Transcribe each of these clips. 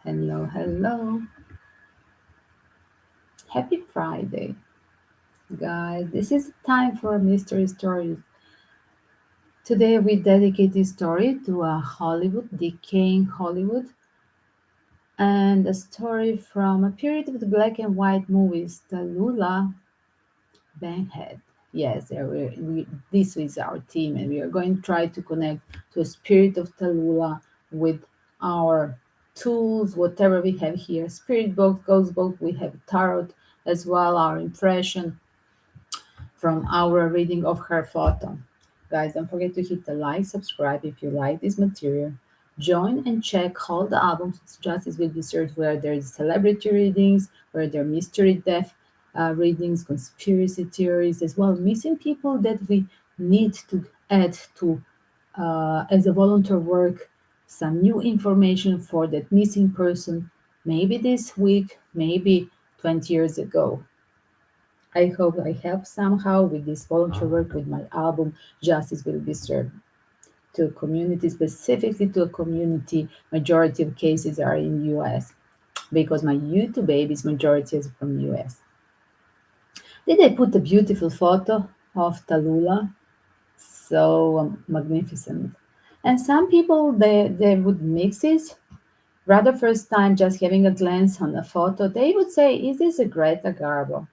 Hello, hello. Happy Friday, guys. This is time for mystery stories. Today we dedicate this story to a Hollywood, decaying Hollywood, and a story from a period of the black and white movies, Tallulah Bankhead. Yes, this is our team, and we are going to try to connect to a spirit of Tallulah with our tools, whatever we have here. Spirit box, ghost box, we have tarot as well, our impression from our reading of her photo. Guys, don't forget to hit the like, subscribe if you like this material. Join and check all the albums. Justice will be served where there is celebrity readings, where there are mystery death readings, conspiracy theories, as well missing people that we need to add to as a volunteer work, some new information for that missing person, maybe this week, maybe 20 years ago. I hope I help somehow with this volunteer work with my album Justice Will Be Served to a community, specifically to a community. Majority of cases are in US because my YouTube babies majority is from US. Did I put a beautiful photo of Tallulah? So magnificent. And some people they would mix it. Rather first time just having a glance on a photo, they would say, is this a Greta Garbo?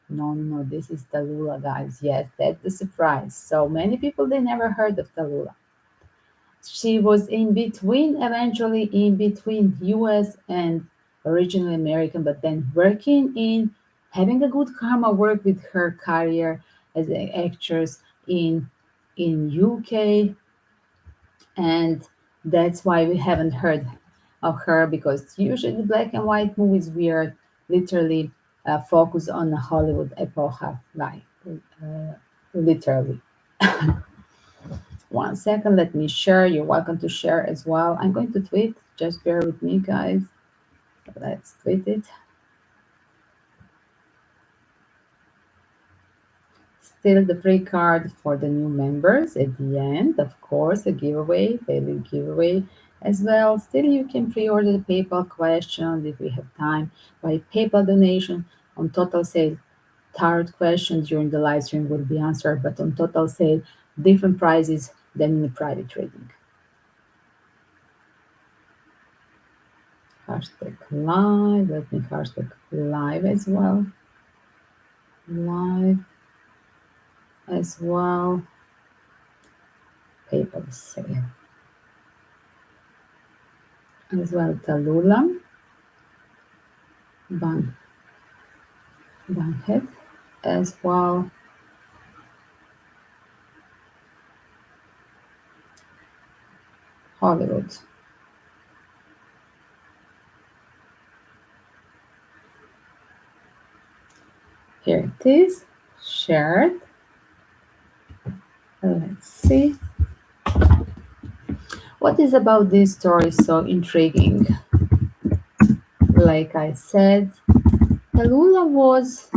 No, no, no, this is Tallulah, guys. Yes, that's the surprise. So many people they never heard of Tallulah. She was in between, eventually in between US and originally American, but then working in having a good karma work with her career as an actress in UK, and that's why we haven't heard of her because usually the black and white movies we are literally focused on the Hollywood epocha, like literally. One second, let me share. You're welcome to share as well. I'm going to tweet. Just bear with me, guys. Let's tweet it. Still the free card for the new members at the end. Of course, a giveaway, daily giveaway as well. Still, you can pre-order the PayPal questions if we have time by PayPal donation on total sale. Tarot questions during the live stream will be answered, but on total sale, different prices than in the private trading. Hashtag live. Let me hashtag live as well. Live as well. PayPal sale. As well, Tallulah Bankhead as well. Hollywood. Here it is, shared. Let's see. What is about this story so intriguing? Like I said, Tallulah was,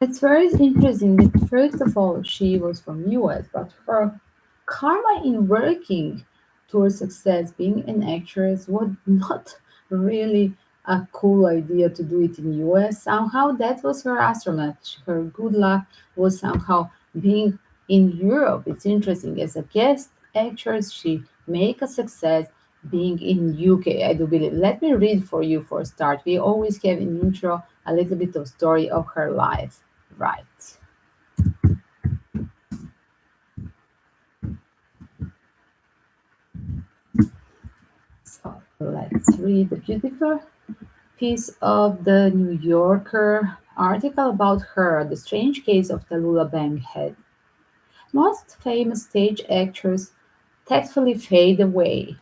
it's very interesting that first of all, she was from US, but her karma in working towards success, being an actress, was not really a cool idea to do it in US. Somehow that was her astronaut. Her good luck was somehow being in Europe. It's interesting. As a guest actress, she make a success being in UK, I do believe. Let me read for you for a start. We always have in intro a little bit of story of her life. Right. So let's read the beautiful piece of the New Yorker article about her, the strange case of Tallulah Bankhead. Most famous stage actors tactfully fade away.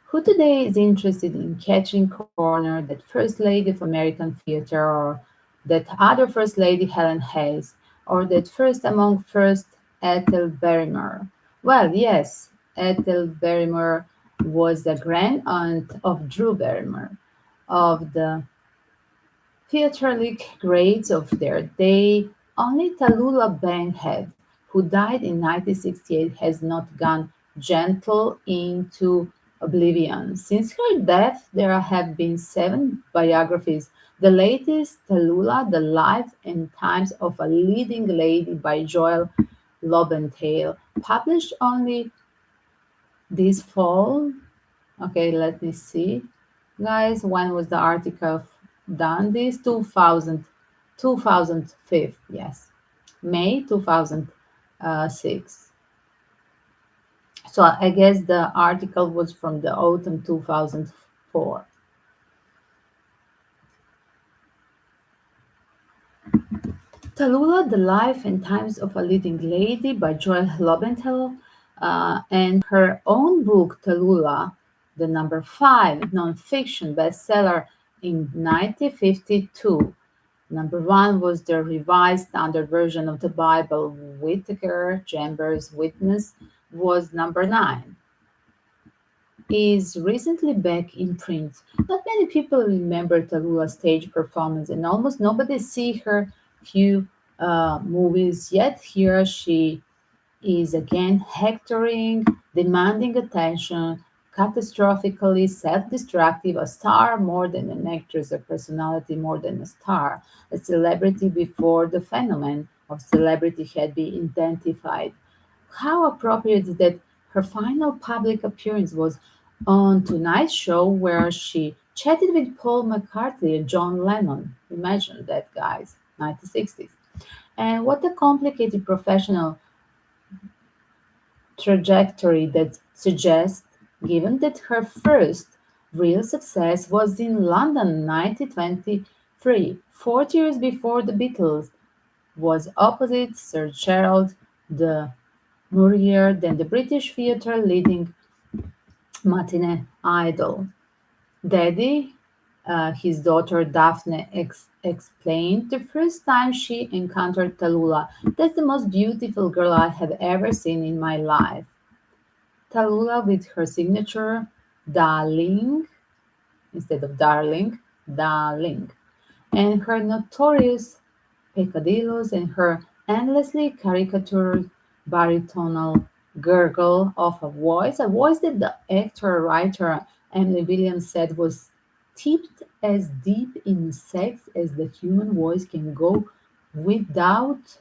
Who today is interested in catching corner that First Lady of American theater, or that other First Lady Helen Hayes, or that first among first Ethel Barrymore? Well, yes, Ethel Barrymore was the grand aunt of Drew Barrymore, of the theatrically greats of their day. Only Tallulah Bankhead, who died in 1968, has not gone gentle into oblivion. Since her death, there have been seven biographies. The latest, Tallulah, The Life and Times of a Leading Lady by Joel Lobenthal, published only this fall. Okay, let me see. Guys, when was the article done? This 2005, yes. May 2006. So I guess the article was from the autumn 2004. Tallulah, The Life and Times of a Leading Lady by Joel Lobenthal, and her own book, Tallulah, the number five nonfiction bestseller in 1952. Number one was the Revised Standard Version of the Bible. Whitaker Chambers' Witness was number nine. Is recently back in print. Not many people remember Tallulah's stage performance, and almost nobody see her few movies yet. Here she is again hectoring, demanding attention, catastrophically self-destructive, a star more than an actress, a personality more than a star, a celebrity before the phenomenon of celebrity had been identified. How appropriate that her final public appearance was on Tonight's Show, where she chatted with Paul McCartney and John Lennon. Imagine that, guys, 1960s. And what a complicated professional trajectory that suggests, given that her first real success was in London 1923, 40 years before the Beatles, was opposite Sir Gerald de Maurier, then the British theatre leading matinee idol. Daddy, his daughter Daphne explained the first time she encountered Tallulah, "That's the most beautiful girl I have ever seen in my life." Tallulah, with her signature darling instead of darling, darling, and her notorious peccadillos and her endlessly caricatured baritonal gurgle of a voice that the actor-writer Emily Williams said was tipped as deep in sex as the human voice can go without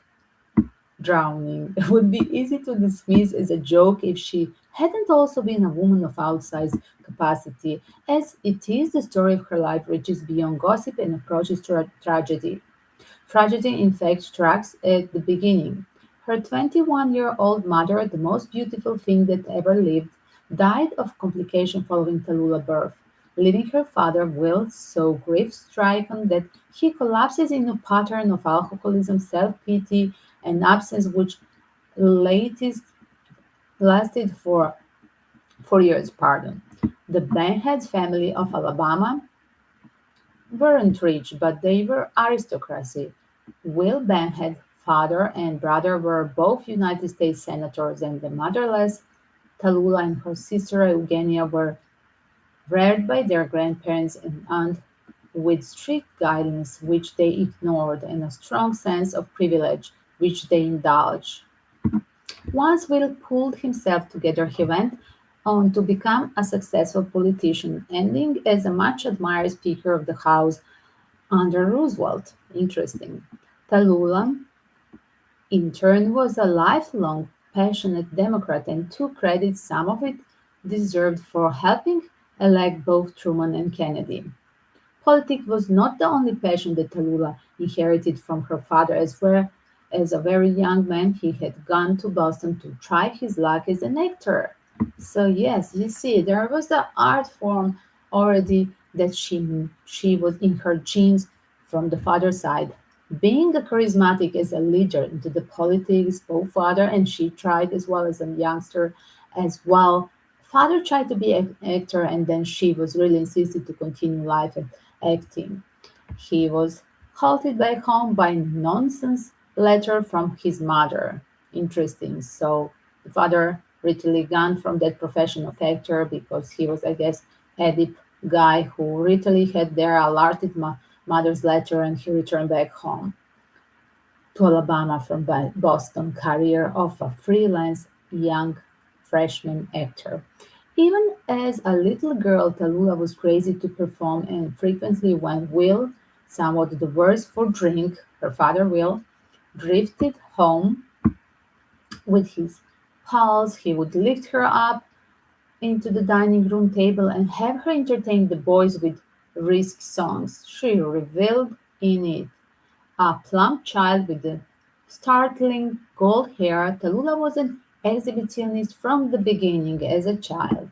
drowning. It would be easy to dismiss as a joke if she hadn't also been a woman of outsized capacity, as it is the story of her life reaches beyond gossip and approaches tragedy. Tragedy, in fact, tracks at the beginning. Her 21-year-old mother, the most beautiful thing that ever lived, died of complication following Tallulah's birth, leaving her father Will so grief-stricken that he collapses in a pattern of alcoholism, self-pity, and absence which latest lasted for 4 years. Pardon. The Bankhead family of Alabama weren't rich, but they were aristocracy. Will Bankhead, father and brother, were both United States senators, and the motherless Tallulah and her sister Eugenia were reared by their grandparents and aunt with strict guidance which they ignored and a strong sense of privilege which they indulged. Once Will pulled himself together, he went on to become a successful politician, ending as a much admired Speaker of the House under Roosevelt. Interesting. Tallulah, in turn, was a lifelong passionate Democrat and took credit, some of it deserved, for helping elect both Truman and Kennedy. Politics was not the only passion that Tallulah inherited from her father, as well as a very young man he had gone to Boston to try his luck as an actor. So yes, you see, there was an art form already that she was in her genes from the father's side. Being a charismatic as a leader into the politics, both father and she tried as well as a youngster as well. Father tried to be an actor and then she was really insisted to continue life and acting. He was halted back home by nonsense letter from his mother. Interesting. So the father literally gone from that profession of actor because he was, I guess, a deep guy who literally had their alerted mother's letter and he returned back home to Alabama from Boston, career of a freelance young freshman actor. Even as a little girl, Tallulah was crazy to perform and frequently when Will, somewhat the worse for drink, her father Will, drifted home with his pals, he would lift her up into the dining room table and have her entertain the boys with risque songs. She reveled in it. A plump child with the startling gold hair, Tallulah was an exhibitionist from the beginning as a child.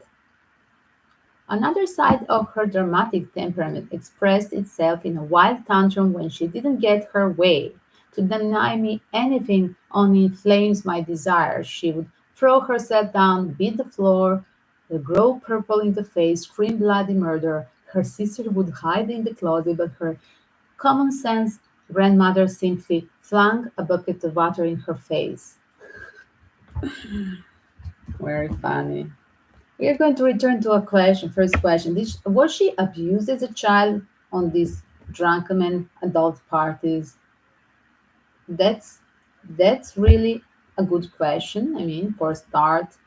Another side of her dramatic temperament expressed itself in a wild tantrum when she didn't get her way. To deny me anything only inflames my desire. She would throw herself down, beat the floor, grow purple in the face, scream bloody murder. Her sister would hide in the closet, but her common sense grandmother simply flung a bucket of water in her face. Very funny. We are going to return to a question. First question: was she abused as a child on these drunken adult parties? That's that's really a good question. I mean, for a start,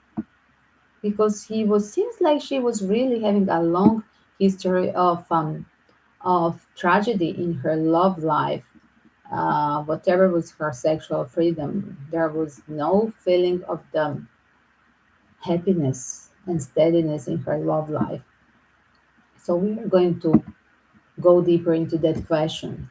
because he was seems like she was really having a long history of tragedy in her love life. Whatever was her sexual freedom, there was no feeling of the happiness and steadiness in her love life. So we are going to go deeper into that question.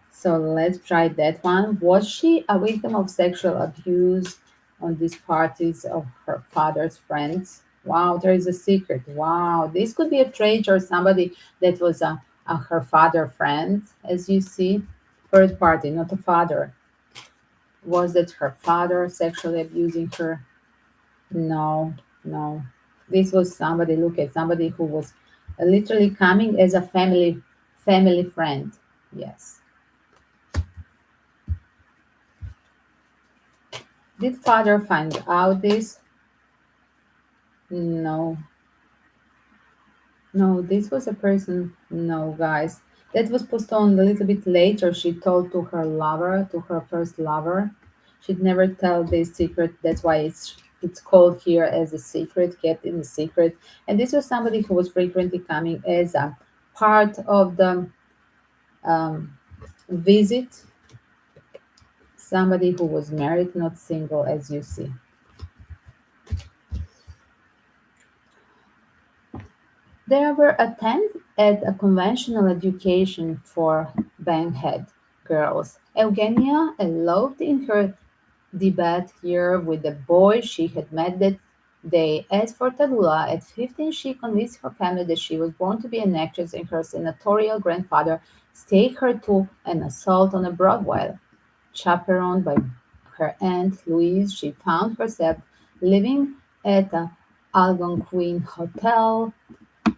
So let's try that one. Was she a victim of sexual abuse on these parties of her father's friends? Wow, there is a secret. Wow, this could be a trait or somebody that was a her father friend, as you see. Third party, not a father. Was it her father sexually abusing her? No, no. This was somebody, look at somebody who was literally coming as a family friend. Yes. Did father find out this? No. No, this was a person. No, guys. That was postponed a little bit later. She told to her lover, to her first lover. She'd never tell this secret. That's why it's called here as a secret, kept in the secret. And this was somebody who was frequently coming as a part of the um, visit. Somebody who was married, not single, as you see. There were attempts at a conventional education for Bankhead girls. Eugenia eloped in her debut year with the boy she had met that day. As for Tallulah, at 15, she convinced her family that she was born to be an actress, and her senatorial grandfather staked her to an assault on a Broadway. Chaperoned by her aunt Louise, she found herself living at the Algonquin Hotel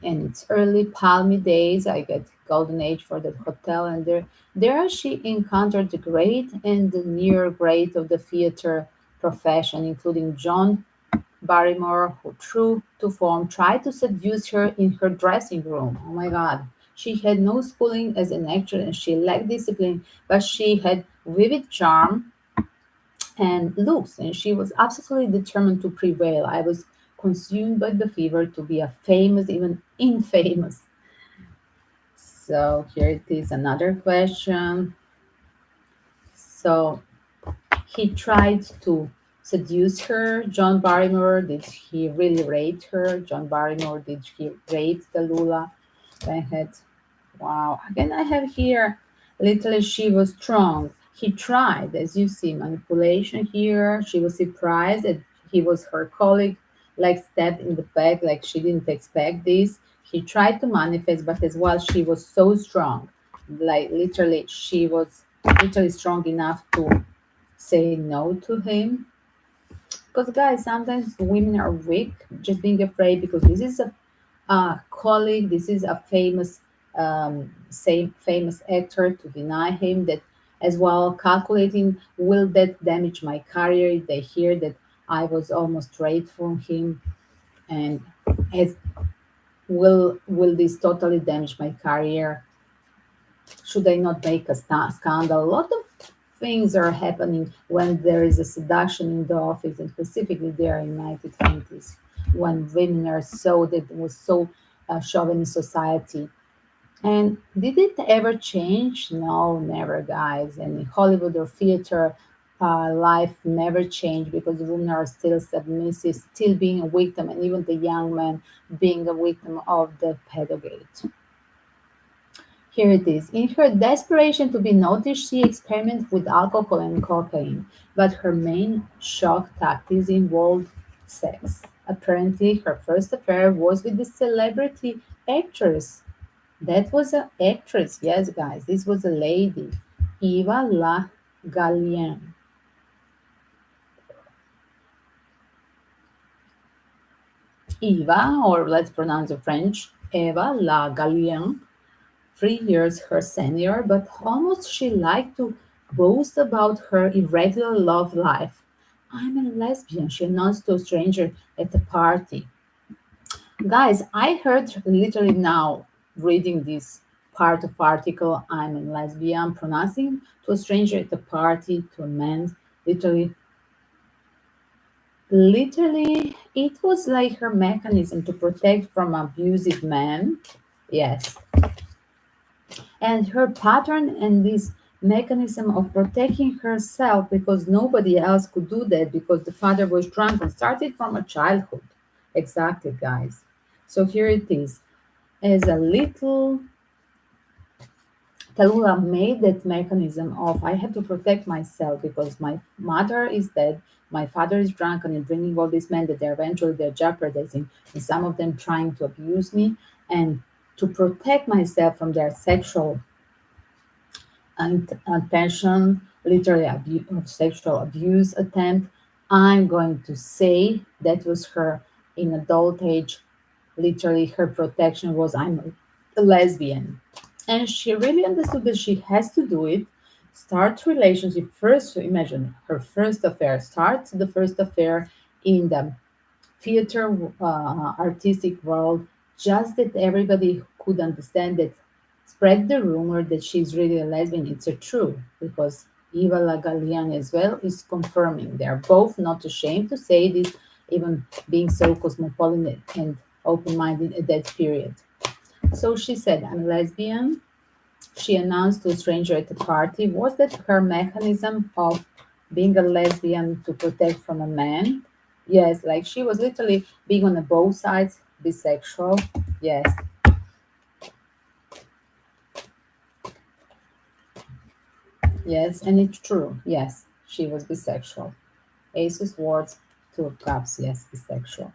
in its early palmy days. I get golden age for that hotel, and there she encountered the great and the near great of the theater profession, including John Barrymore, who true to form tried to seduce her in her dressing room. Oh my god. She had no schooling as an actress and she lacked discipline, but she had vivid charm and looks, and she was absolutely determined to prevail. I was consumed by the fever to be a famous, even infamous. So here it is another question. So he tried to seduce her. John Barrymore, did he really rape her? John Barrymore, did he rape Tallulah Bankhead? Wow. Again, I have here literally she was strong. He tried, as you see, manipulation here. She was surprised that he was her colleague, like stabbed in the back, like she didn't expect this. He tried to manifest, but as well, she was so strong. Like literally, she was literally strong enough to say no to him. Because guys, sometimes women are weak, just being afraid because this is a colleague, this is a famous same famous actor, to deny him that as well, calculating will that damage my career if they hear that I was almost raped from him, and as will this totally damage my career, should I not make a scandal? A lot of things are happening when there is a seduction in the office, and specifically there in 1920s, when women are so that was so chauvinist society. And did it ever change? No, never, guys. And in Hollywood or theater, life never changed because women are still submissive, still being a victim, and even the young man being a victim of the pedagogy. Here it is. In her desperation to be noticed, she experimented with alcohol and cocaine, but her main shock tactics involved sex. Apparently, her first affair was with the celebrity actress. That was an actress, yes, guys. This was a lady, Eva La Gallienne. Eva, or let's pronounce it French, Eva La Gallienne, 3 years her senior, but almost she liked to boast about her irregular love life. I'm a lesbian, she announced to a stranger at a party. Guys, I heard literally now reading this part of article, I'm a lesbian, pronouncing to a stranger at a party, to a man, literally, literally, it was like her mechanism to protect from abusive men. Yes, and her pattern and this mechanism of protecting herself because nobody else could do that because the father was drunk and started from a childhood. Exactly, guys. So here it is. As a little Tallulah made that mechanism of I have to protect myself because my mother is dead, my father is drunk and bringing all these men that they're jeopardizing, and some of them trying to abuse me, and to protect myself from their sexual attention, literally sexual abuse attempt. I'm going to say that was her in adult age. Literally, her protection was I'm a lesbian, and she really understood that she has to do it. Start relationship first. So imagine her first affair. Start the first affair in the theater artistic world, just that everybody could understand that, spread the rumor that she's really a lesbian. It's a true because Eva Lagalian as well is confirming. They're both not ashamed to say this, even being so cosmopolitan and open-minded at that period. So she said, I'm lesbian. She announced to a stranger at a party. Was that her mechanism of being a lesbian to protect from a man? Yes, like she was literally being on the both sides, bisexual. Yes, yes, and it's true. Yes, she was bisexual. Ace of Swords, Two of Cups. Yes, bisexual.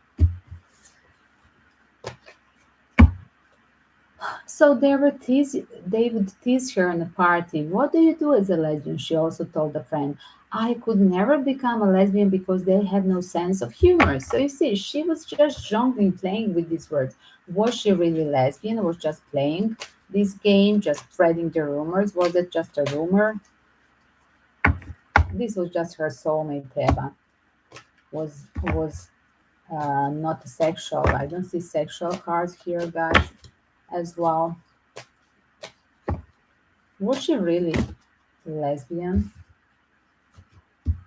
So they would tease her in a party. What do you do as a lesbian? She also told a friend. I could never become a lesbian because they have no sense of humor. So you see, she was just jongling, playing with these words. Was she really lesbian? Was just playing this game, just spreading the rumors? Was it just a rumor? This was just her soulmate, Eva. Was not sexual. I don't see sexual cards here, guys, as well. Was she really lesbian?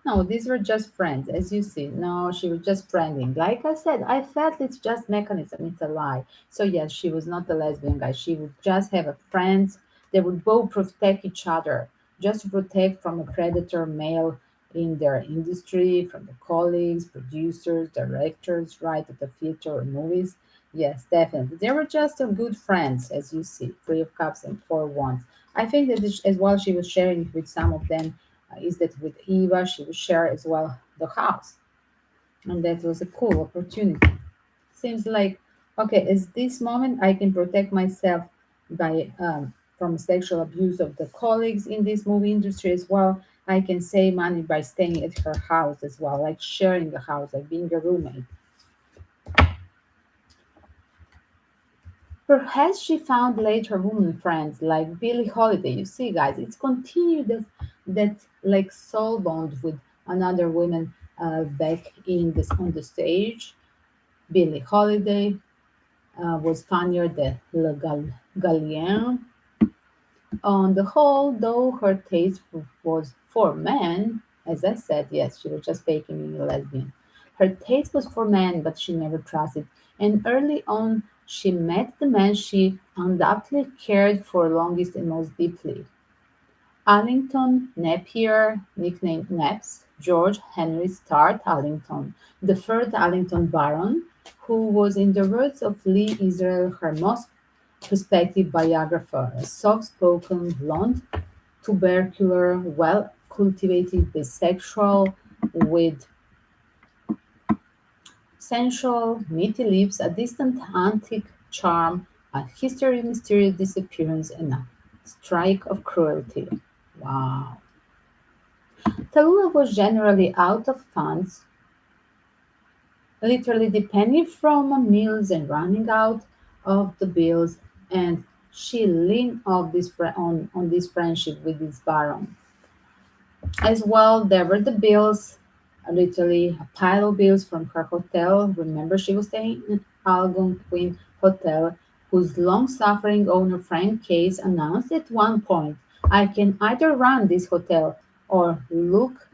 No, these were just friends, as you see. No, she was just friending. Like I said, I felt it's just mechanism. It's a lie. So yes, she was not a lesbian guy. She would just have a friends. They would both protect each other, just to protect from a predator male in their industry, from the colleagues, producers, directors, right at the theater or movies. Yes, definitely. They were just a good friends, as you see. Three of Cups and Four of Wands. I think that as well she was sharing it with some of them is that with Eva, she would share as well the house. And that was a cool opportunity. Seems like, okay, at this moment, I can protect myself by from sexual abuse of the colleagues in this movie industry as well. I can save money by staying at her house as well, like sharing the house, like being a roommate. Perhaps she found later woman friends like Billie Holiday. You see, guys, it's continued that like soul bond with another woman back in this on the stage. Billie Holiday was funnier than Le Gallien. On the whole, though her taste was for men, as I said, yes, she was just faking being a lesbian. Her taste was for men, but she never trusted. And early on, she met the man she undoubtedly cared for longest and most deeply. Allington Napier, nicknamed Naps, George Henry Starr Allington, the third Allington Baron, who was, in the words of Lee Israel, her most prospective biographer, a soft-spoken, blonde, tubercular, well-cultivated bisexual with sensual, meaty lips, a distant antique charm, a history of mysterious disappearance, and a strike of cruelty. Wow. Tallulah was generally out of funds, literally depending from meals and running out of the bills, and she leaned on this friendship with this baron. As well, there were the bills, literally a pile of bills from her hotel. Remember, she was staying in Algonquin Hotel, whose long-suffering owner Frank Case announced at one point, "I can either run this hotel or look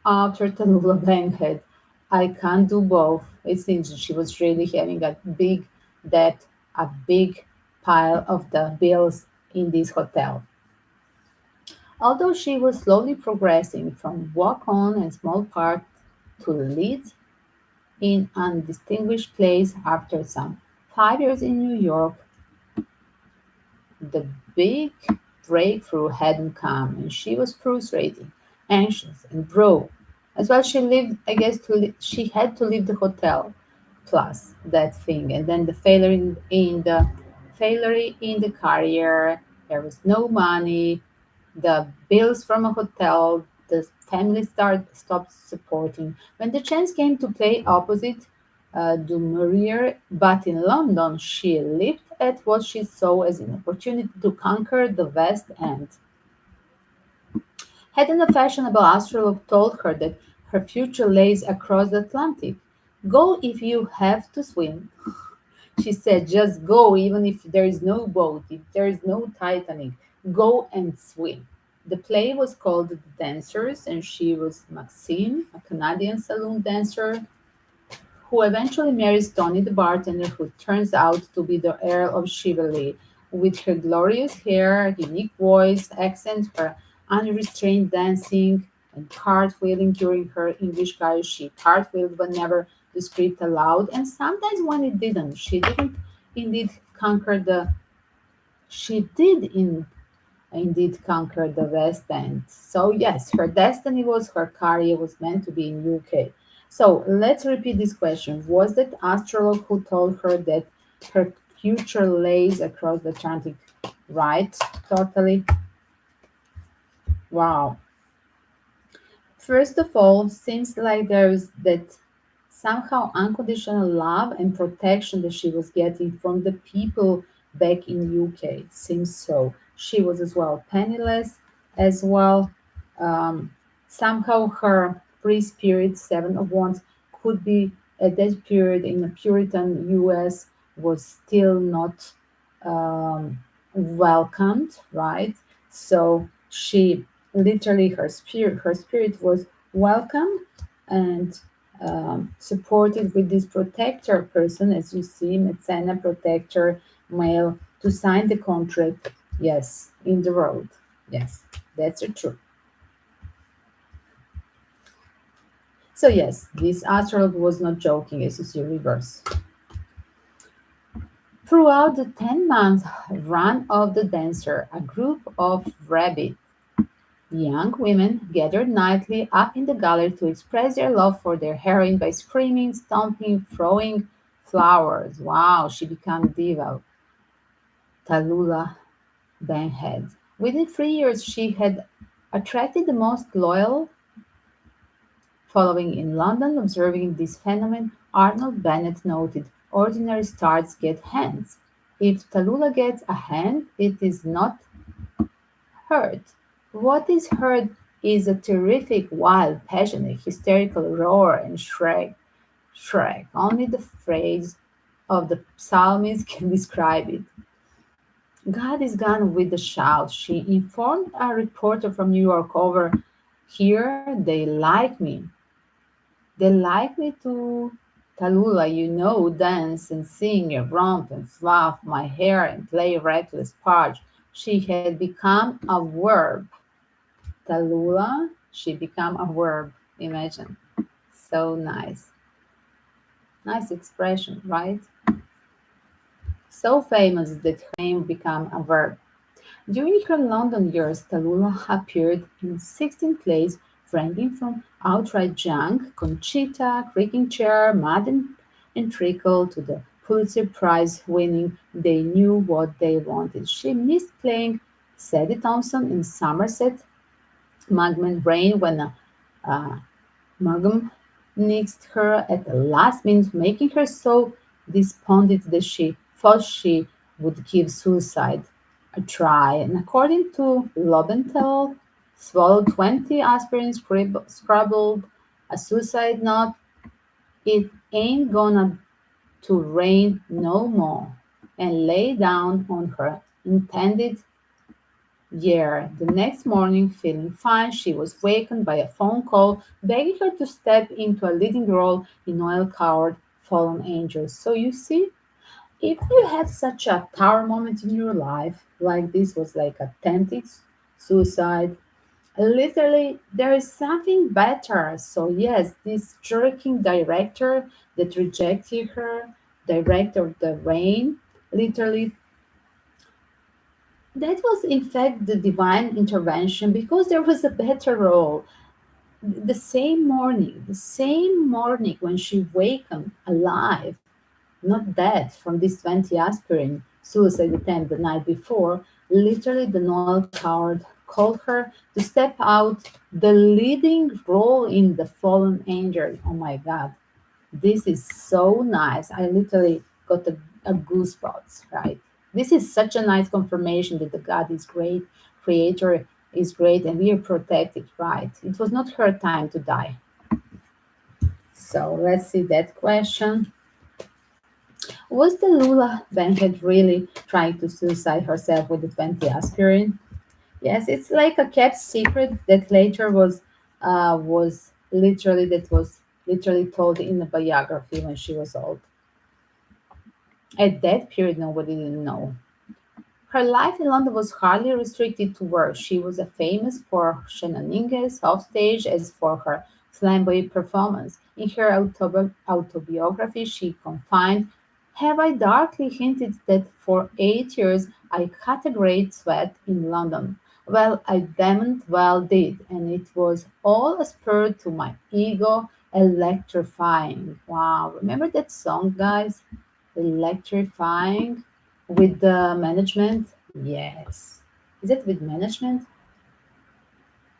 after Tallulah Bankhead. I can't do both." It seems she was really having a big debt, a big pile of the bills in this hotel. Although she was slowly progressing from walk-on and small part to lead in undistinguished place after some 5 years in New York, the big breakthrough hadn't come, and she was frustrated, anxious, and broke. As well, she lived. I guess she had to leave the hotel, plus that thing, and then the failure in the career. There was no money, the bills from a hotel, the family stopped supporting. When the chance came to play opposite Du Maurier, but in London, she leaped at what she saw as an opportunity to conquer the West End. Hadn't a fashionable astrologer told her that her future lays across the Atlantic? Go if you have to swim. She said, just go, even if there is no boat, if there is no Titanic, go and swim. The play was called The Dancers, and she was Maxine, a Canadian saloon dancer who eventually marries Tony the bartender, who turns out to be the Earl of Chivalry. With her glorious hair, unique voice, accent, her unrestrained dancing, and cartwheeling during her English guys, she cartwheeled but never the script aloud, and sometimes when it didn't, indeed conquer the she did indeed conquer the West End. So yes, her destiny was her career was meant to be in UK. So let's repeat this question. Was that astrologer who told her that her future lays across the Atlantic right? Totally. Wow. First of all, seems like there's that somehow unconditional love and protection that she was getting from the people back in UK. Seems so. She was as well penniless, as well. Um, Somehow her free spirit, Seven of Wands, could be at that period in the Puritan US was still not um, welcomed, right? So she literally her spirit was welcomed and supported with this protector person, as you see, Mecena protector male, to sign the contract. Yes, in the road. Yes, that's the truth. So yes, this astrologer was not joking, as you see reverse. Throughout the 10-month run of the dancer, a group of rabid young women gathered nightly up in the gallery to express their love for their heroine by screaming, stomping, throwing flowers. Wow, she became diva, Tallulah Bankhead. Within 3 years, she had attracted the most loyal following in London. Observing this phenomenon, Arnold Bennett noted, "Ordinary stars get hands. If Tallulah gets a hand, it is not heard. What is heard is a terrific, wild, passionate, hysterical roar and shriek. Only the phrase of the psalmist can describe it. God is gone with the shout. She informed a reporter from New York over here. They like me. They like me to Tallulah, dance and sing and romp and fluff my hair and play reckless parts. She had become a verb. Tallulah, she became a verb. Imagine. So nice. Nice expression, right? So famous that her name became a verb. During her London years, Tallulah appeared in 16 plays ranging from outright junk, Conchita, Creaking Chair, Mad and Trickle to the Pulitzer Prize winning They Knew What They Wanted. She missed playing Sadie Thompson in Somerset Mugman Rain when Mugam nixed her at the last minute, making her so despondent that she thought she would give suicide a try. And according to Lobenthal, swallowed 20 aspirin, scribbled a suicide note. It ain't gonna to rain no more, and lay down on her intended the next morning, feeling fine, she was wakened by a phone call begging her to step into a leading role in Noel Coward Fallen Angels. So you see, if you had such a tower moment in your life, like this was like attempted suicide, literally there is something better. So yes, this jerking director that rejected her, director of the rain, literally that was in fact the divine intervention because there was a better role. The same morning when she wakened alive, not dead from this 20 aspirin suicide attempt the night before, literally the Noel Coward called her to step out the leading role in The Fallen Angel. Oh my god, this is so nice. I literally got a goosebumps, right? This is such a nice confirmation that the God is great, Creator is great, and we are protected, right? It was not her time to die. So let's see that question. Was the Lula Bankhead really trying to suicide herself with the 20 aspirin? Yes, it's like a kept secret that later was literally told in a biography when she was old. At that period, nobody didn't know. Her life in London was hardly restricted to work. She was as famous for shenanigans offstage as for her flamboyant performance. In her autobiography, she confined, have I darkly hinted that for 8 years I cut a great sweat in London? Well, I damned well did, and it was all a spur to my ego, electrifying. Wow, remember that song, guys? Electrifying with the management? Yes. Is it with management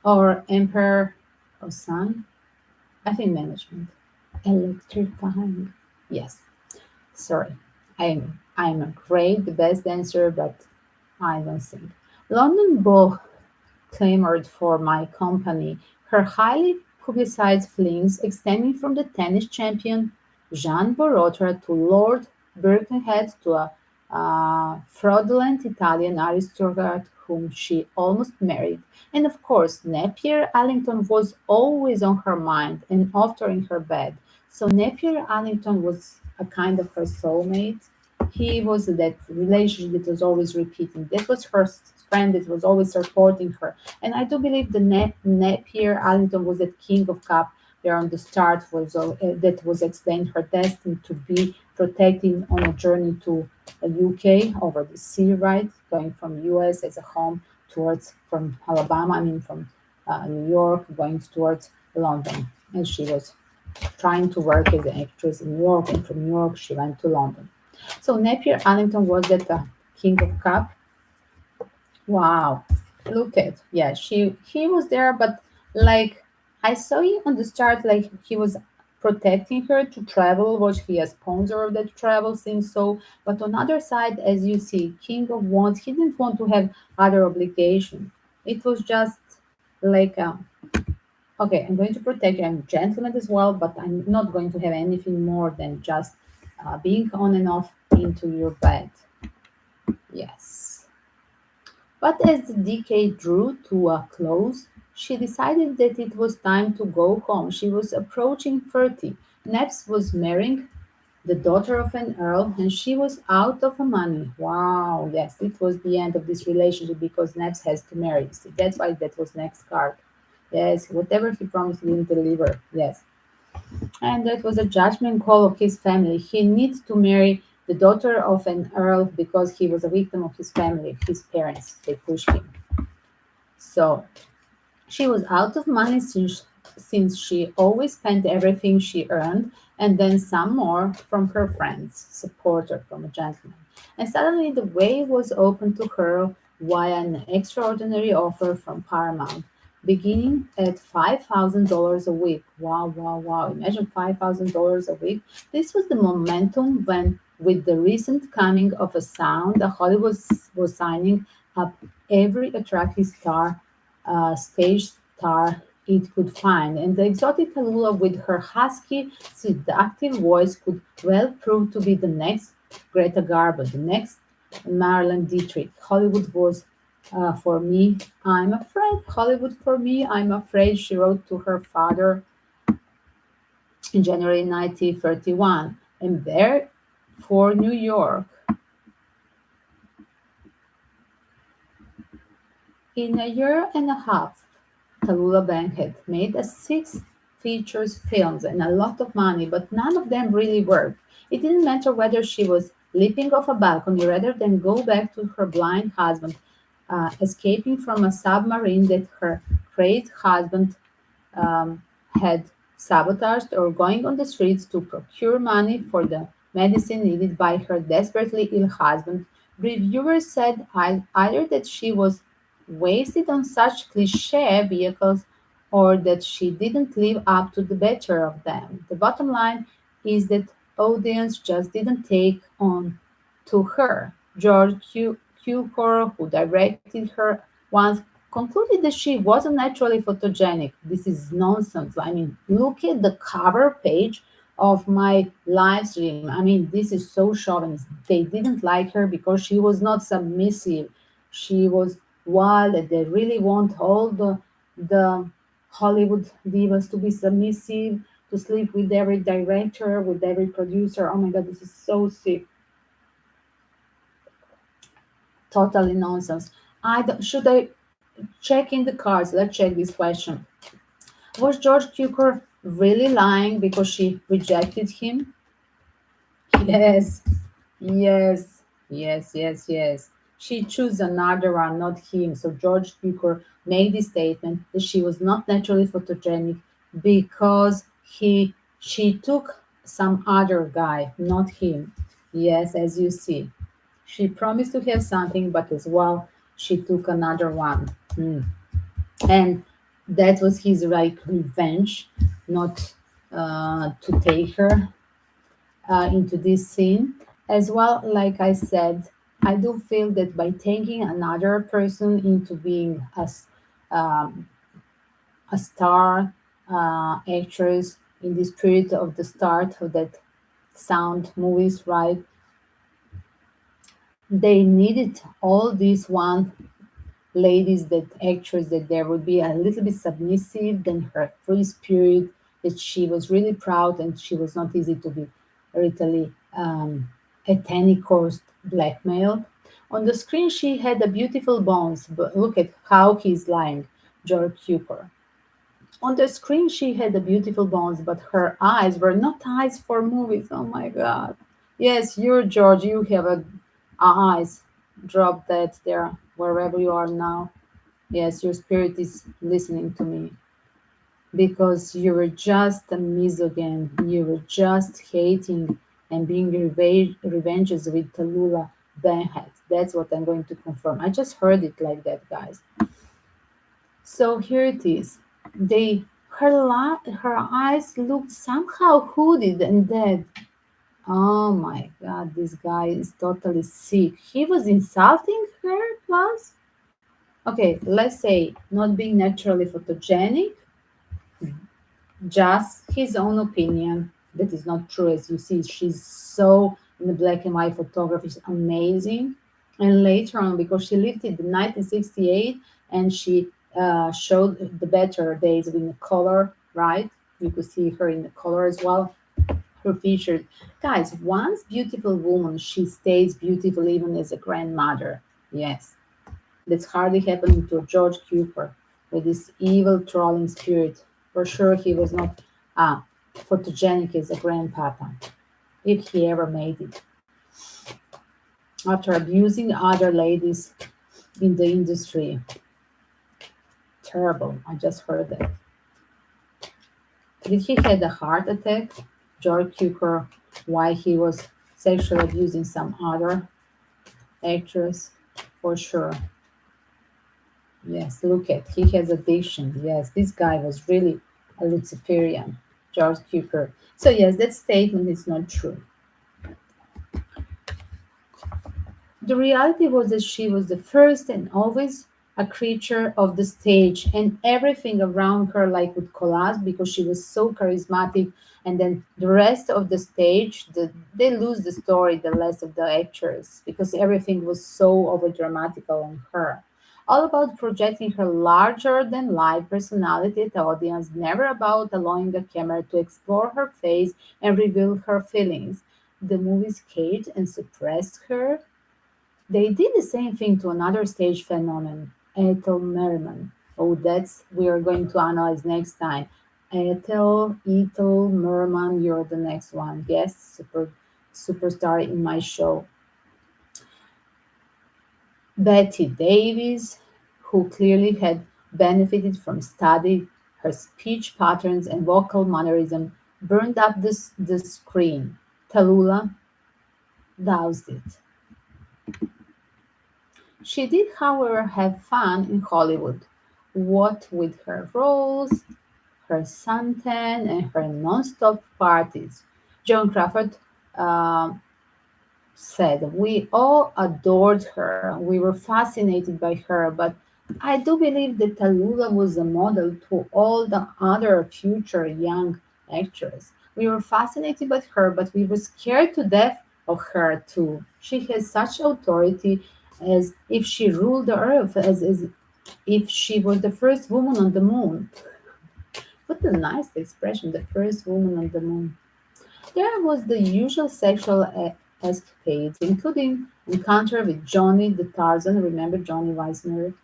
or Emperor or Sun? I think management. Electrifying. Yes. Sorry. I'm a great, the best dancer, but I don't sing. London Bow clamored for my company. Her highly publicized flings, extending from the tennis champion Jean Borotra to Lord Birkenhead to a fraudulent Italian aristocrat whom she almost married. And of course, Napier Allington was always on her mind and often in her bed. So Napier Allington was a kind of her soulmate. He was that relationship that was always repeating. That was her friend that was always supporting her. And I do believe the Napier Allington was that king of cup there on the start was that was explained her destiny to be protecting on a journey to the UK over the sea, right? Going from US as a home towards from Alabama, I mean from New York, going towards London. And she was trying to work as an actress in New York, and from New York she went to London. So Napier Allington was that King of Cup. Wow, look at yeah, he was there, but like I saw him on the start, like he was protecting her to travel. Was he a sponsor of that travel? Seems so. But on other side, as you see, King of Wands, he didn't want to have other obligation. It was just like okay, I'm going to protect you. I'm a gentleman as well, but I'm not going to have anything more than just being on and off into your bed. Yes. But as the decade drew to a close, she decided that it was time to go home. She was approaching 30. Neps was marrying the daughter of an earl, and she was out of money. Wow, yes, it was the end of this relationship because Neps has to marry. See, that's why that was next card. Yes, whatever he promised, he didn't deliver. Yes. And that was a judgment call of his family. He needs to marry the daughter of an earl because he was a victim of his family, his parents. They pushed him. So she was out of money since she always spent everything she earned and then some more from her friends, support her from a gentleman. And suddenly the way was open to her via an extraordinary offer from Paramount, beginning at $5,000 a week. Wow, wow, wow. Imagine $5,000 a week. This was the momentum when, with the recent coming of a sound, the Hollywood was signing up every attractive star stage star it could find, and the exotic Tallulah with her husky, seductive voice could well prove to be the next Greta Garbo, the next Marilyn Dietrich. Hollywood was for me, I'm afraid. Hollywood for me, I'm afraid, she wrote to her father in January 1931. And there for New York. In a year and a half, Tallulah Bankhead made a six features films and a lot of money, but none of them really worked. It didn't matter whether she was leaping off a balcony rather than go back to her blind husband, escaping from a submarine that her crazed husband had sabotaged, or going on the streets to procure money for the medicine needed by her desperately ill husband. Reviewers said either that she was wasted on such cliche vehicles or that she didn't live up to the better of them. The bottom line is that audience just didn't take on to her. Cukor, who directed her, once concluded that she wasn't naturally photogenic. This is nonsense. I mean, look at the cover page of my live stream. I mean, this is so chauvinist. They didn't like her because she was not submissive. She was wild, and they really want all the Hollywood divas to be submissive, to sleep with every director, with every producer. Oh my God, this is so sick. Totally nonsense. Should I check in the cards? Let's check this question. Was George Cukor really lying because she rejected him? Yes, yes, yes, yes, yes. She chose another one, not him. So George Cukor made the statement that she was not naturally photogenic because she took some other guy, not him. Yes, as you see. She promised to have something, but as well, she took another one. And that was his like revenge, not to take her into this scene. As well, like I said, I do feel that by taking another person into being um, a star actress in the spirit of the start of that sound movies, right? They needed all these one ladies, that actress, that there would be a little bit submissive, then her free spirit, that she was really proud and she was not easy to be really at any cost blackmailed. On the screen, she had a beautiful bones, but look at how he's lying, George Cukor. On the screen, she had a beautiful bones, but her eyes were not eyes for movies. Oh my God. Yes, you're George. You have eyes. Drop that there, wherever you are now. Yes, your spirit is listening to me because you were just a misogyne. You were just hating and being revenges with Tallulah Bankhead. That's what I'm going to confirm. I just heard it like that, guys. So here it is. They her eyes looked somehow hooded and dead. Oh my God, this guy is totally sick. He was insulting her plus. Okay, let's say not being naturally photogenic, just his own opinion. That is not true. As you see, she's so in the black and white photography is amazing. And later on, because she lived in the 1968 and she showed the better days in the color, right? You could see her in the color as well. Her features. Guys, once beautiful woman, she stays beautiful even as a grandmother. Yes, that's hardly happening to George Cooper with this evil trolling spirit. For sure, he was not photogenic as a grandpapa, if he ever made it. After abusing other ladies in the industry. Terrible. I just heard that. Did he had a heart attack, George Cukor, while he was sexually abusing some other actress? For sure. Yes, look at he has addiction. Yes, this guy was really a Luciferian, George Cukor. So yes, that statement is not true. The reality was that she was the first and always a creature of the stage, and everything around her like would collapse because she was so charismatic. And then the rest of the stage, they lose the story, the rest of the actors, because everything was so over dramatical on her. All about projecting her larger than life personality at the audience, never about allowing the camera to explore her face and reveal her feelings. The movies caged and suppressed her. They did the same thing to another stage phenomenon, Ethel Merman. Oh, that's we are going to analyze next time. Ethel Merman, you're the next one. Guest superstar in my show. Betty Davis, who clearly had benefited from study, her speech patterns and vocal mannerism burned up the screen. Tallulah doused it. She did, however, have fun in Hollywood, what with her roles, her suntan, and her non-stop parties. John Crawford uh, said, "We all adored her. We were fascinated by her, but I do believe that Tallulah was a model to all the other future young actresses. We were fascinated by her, but we were scared to death of her too. She has such authority as if she ruled the earth, as if she was the first woman on the moon." What a nice expression, the first woman on the moon. There was the usual sexual escapades, including encounter with Johnny the Tarzan. Remember Johnny Weissmiller,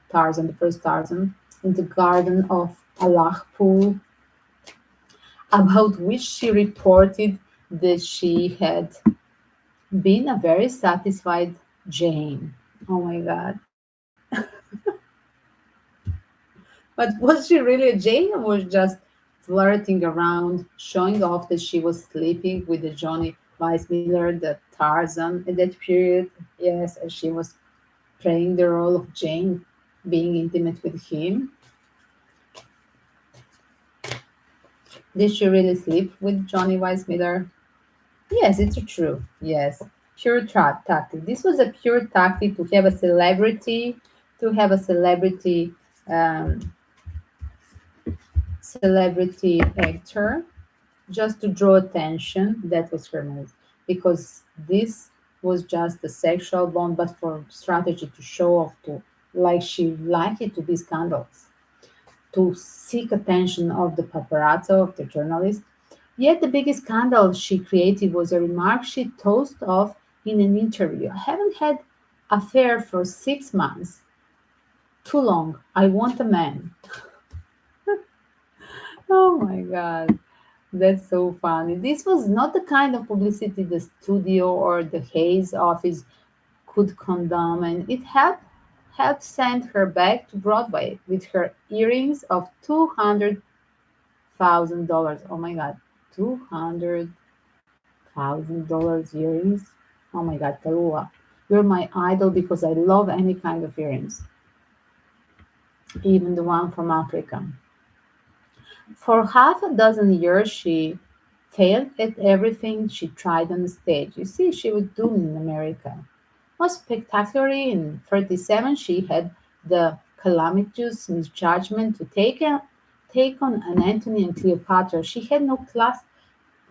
Tarzan, the first Tarzan, in the garden of Allah pool, about which she reported that she had been a very satisfied Jane. Oh my God. But was she really a Jane or was just flirting around, showing off that she was sleeping with the Johnny Weissmiller, the Tarzan at that period? Yes, and she was playing the role of Jane, being intimate with him. Did she really sleep with Johnny Weissmiller? Yes, it's true. Yes, pure tactic. This was a pure tactic to have a um, celebrity actor, just to draw attention. That was her move, because this was just a sexual bond, but for strategy to show off to, like she liked it to be scandals, to seek attention of the paparazzo, of the journalists. Yet the biggest scandal she created was a remark she tossed off in an interview. "I haven't had affair for 6 months. Too long. I want a man." Oh my God. That's so funny. This was not the kind of publicity the studio or the Hayes office could condone, and it helped send her back to Broadway with her earrings of $200,000. Oh my God, $200,000 earrings. Oh my God, Tallulah, you're my idol because I love any kind of earrings, even the one from Africa. For half a dozen years, she failed at everything she tried on the stage. You see, she was doomed in America. Most spectacularly, in 37, she had the calamitous misjudgment to take on an Antony and Cleopatra. She had no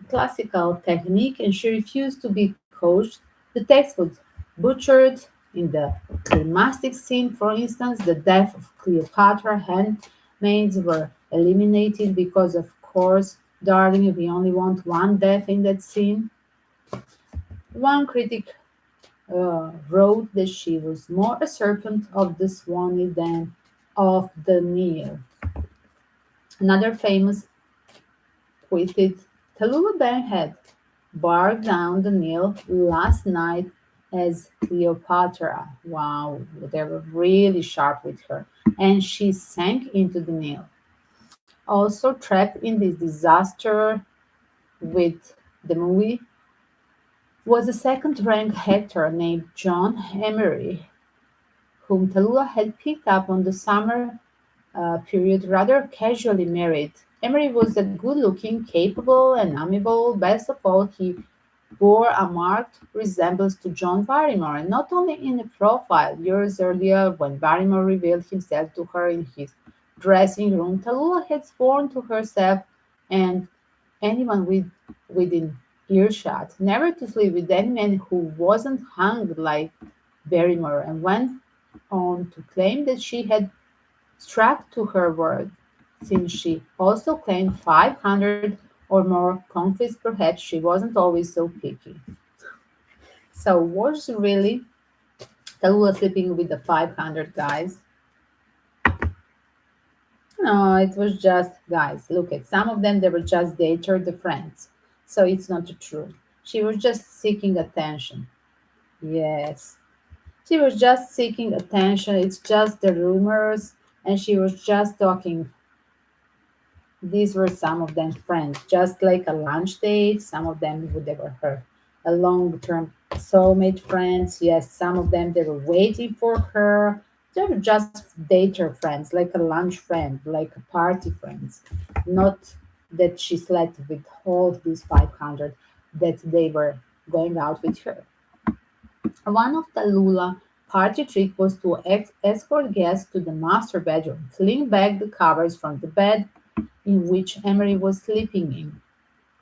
classical technique and she refused to be coached. The text was butchered in the climactic scene. For instance, the death of Cleopatra handmaids were eliminated because, of course, darling, we only want one death in that scene. One critic wrote that she was more a serpent of the Swanee than of the Nile. Another famous tweeted, Tallulah Bankhead barked down the Nile last night as Cleopatra. Wow, they were really sharp with her. And she sank into the Nile. Also trapped in this disaster with the movie was a second-ranked actor named John Emery, whom Tallulah had picked up on the summer period rather casually married. Emery was a good-looking, capable, and amiable. Best of all, he bore a marked resemblance to John Barrymore, and not only in a profile. Years earlier, when Barrymore revealed himself to her in his dressing room, Tallulah had sworn to herself and anyone within earshot never to sleep with any man who wasn't hung like Barrymore, and went on to claim that she had struck to her word, since she also claimed 500 or more conquests. Perhaps she wasn't always so picky. So was really Tallulah sleeping with the 500 guys? No, it was just guys. Look at some of them; they were just dated the friends. So it's not true. She was just seeking attention. Yes, she was just seeking attention. It's just the rumors, and she was just talking. These were some of them friends, just like a lunch date. Some of them would ever her a long-term soulmate friends. Yes, some of them they were waiting for her. They were just dater friends, like a lunch friend, like a party friends. Not that she slept with all these 500 that they were going out with her. One of the Lula party trick was to escort guests to the master bedroom, fling back the covers from the bed in which Emery was sleeping in.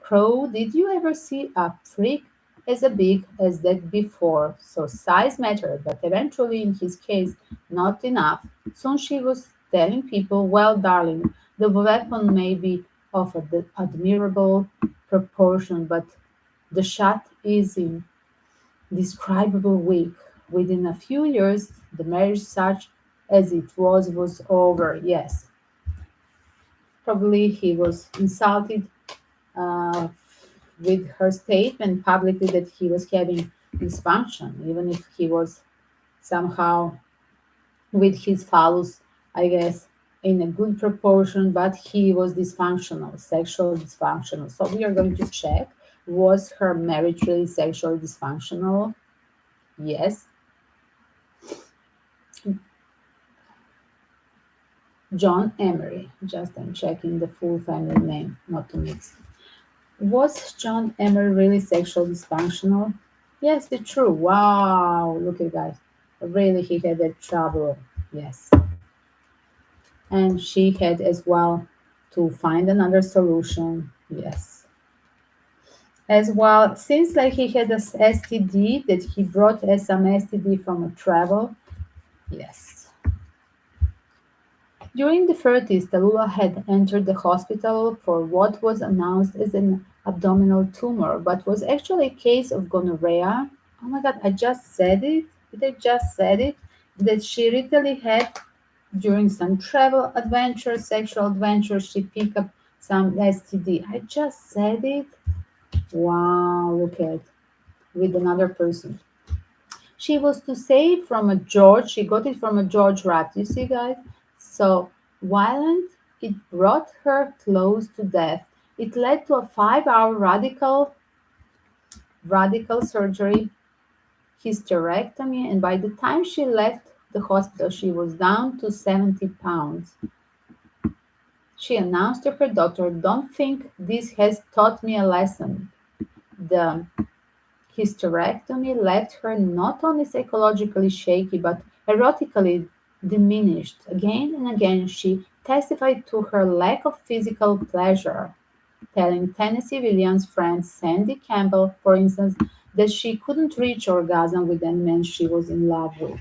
Crow, did you ever see a freak as big as that before? So size mattered, but eventually, in his case, not enough. Soon she was telling people, well, darling, the weapon may be of admirable proportion, but the shot is indescribable weak. Within a few years, the marriage, such as it was over. Yes, probably he was insulted uh, with her statement publicly that he was having dysfunction, even if he was somehow with his phallus, I guess, in a good proportion, but he was dysfunctional, sexual dysfunctional. So we are going to check, was her marriage really sexually dysfunctional? Yes. John Emery. Just I'm checking the full family name, not to mix. Was John Emery really sexually dysfunctional? Yes, it's true. Wow, look at that. Really, he had that trouble. Yes. And she had as well to find another solution. Yes. As well, since like he had a STD that he brought as some STD from a travel. Yes. During the 30s, Tallulah had entered the hospital for what was announced as an abdominal tumor, but was actually a case of gonorrhea. Oh my god, I just said it. Did I just said it? That she literally had during some travel adventure, sexual adventure, she picked up some STD. I just said it. Wow, look at with another person. She was to say from a George, she got it from a George rap. You see, guys? So violent, it brought her close to death. It led to a 5-hour radical surgery, hysterectomy, and by the time she left the hospital, she was down to 70 pounds. She announced to her daughter, don't think this has taught me a lesson. The hysterectomy left her not only psychologically shaky but erotically diminished. Again and again, she testified to her lack of physical pleasure, telling Tennessee Williams' friend Sandy Campbell, for instance, that she couldn't reach orgasm with any man she was in love with.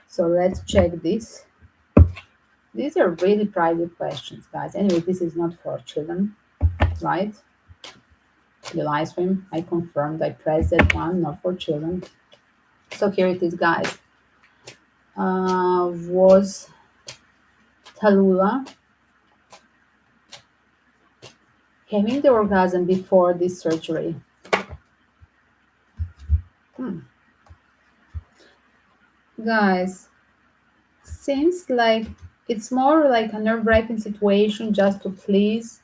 So let's check this. These are really private questions, guys. Anyway, this is not for children, right? The live stream, I confirmed, I pressed that one, not for children. So here it is, guys. Was Tallulah having the orgasm before this surgery? Hmm. Guys, seems like it's more like a nerve-wracking situation just to please.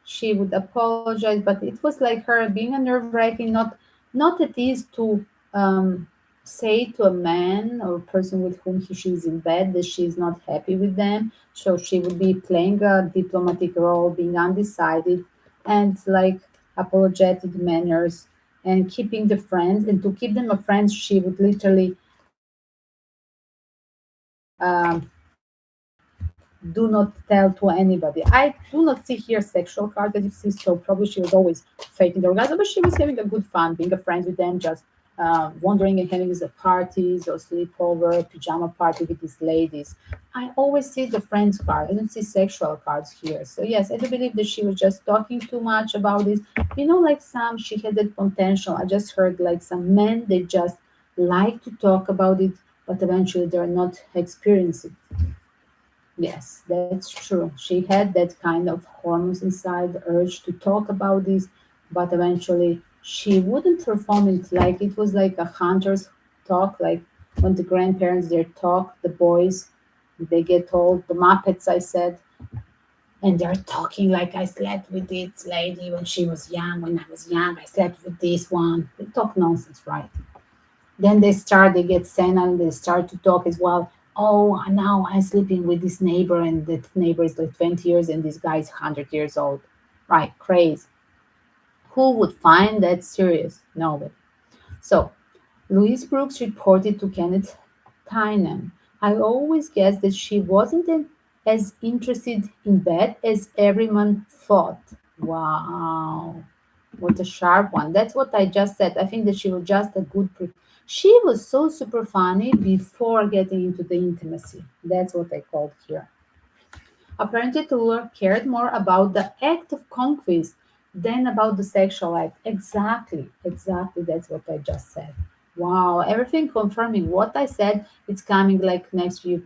She would apologize, but it was like her being a nerve-wracking, not at ease to say to a man or person with whom she's in bed that she's not happy with them. So she would be playing a diplomatic role, being undecided, and like apologetic manners, and keeping the friends. And to keep them a friends, she would literally do not tell to anybody. I do not see here sexual cards that you see, so probably she was always faking the orgasm, but she was having a good fun, being a friend with them, just wandering and having these parties or sleepover, pajama party with these ladies. I always see the friends card. I don't see sexual cards here. So yes, I do believe that she was just talking too much about this. Like some, she had that potential. I just heard like some men, they just like to talk about it, but eventually they're not experiencing it. Yes, that's true. She had that kind of hormones inside, the urge to talk about this, but eventually she wouldn't perform it like it was like a hunter's talk, like when the grandparents they talk, the boys they get old, the Muppets I said, and they're talking like I slept with this lady when she was young, when I was young, I slept with this one. They talk nonsense, right? Then they get senile and they start to talk as well. Oh, now I'm sleeping with this neighbor, and that neighbor is like 20 years, and this guy is 100 years old. Right, crazy. Who would find that serious? Nobody. So, Louise Brooks reported to Kenneth Tynan. I always guessed that she wasn't as interested in bed as everyone thought. Wow. What a sharp one. That's what I just said. I think that she was just a she was so super funny before getting into the intimacy. That's what I called here. Apparently, Taylor cared more about the act of conquest than about the sexual act. Exactly. That's what I just said. Wow, everything confirming what I said. It's coming like next few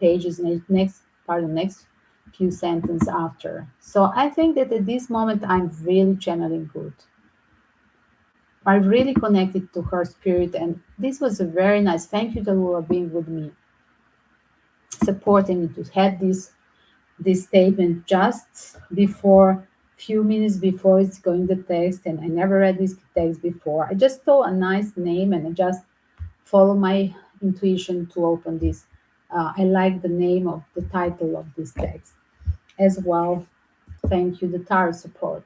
pages, next few sentences after. So I think that at this moment I'm really channeling good. I really connected to her spirit, and this was a very nice. Thank you, Tallulah, being with me, supporting me to have this statement just before few minutes before it's going the text, and I never read this text before. I just saw a nice name and I just follow my intuition to open this. I like the name of the title of this text as well. Thank you, the tarot support.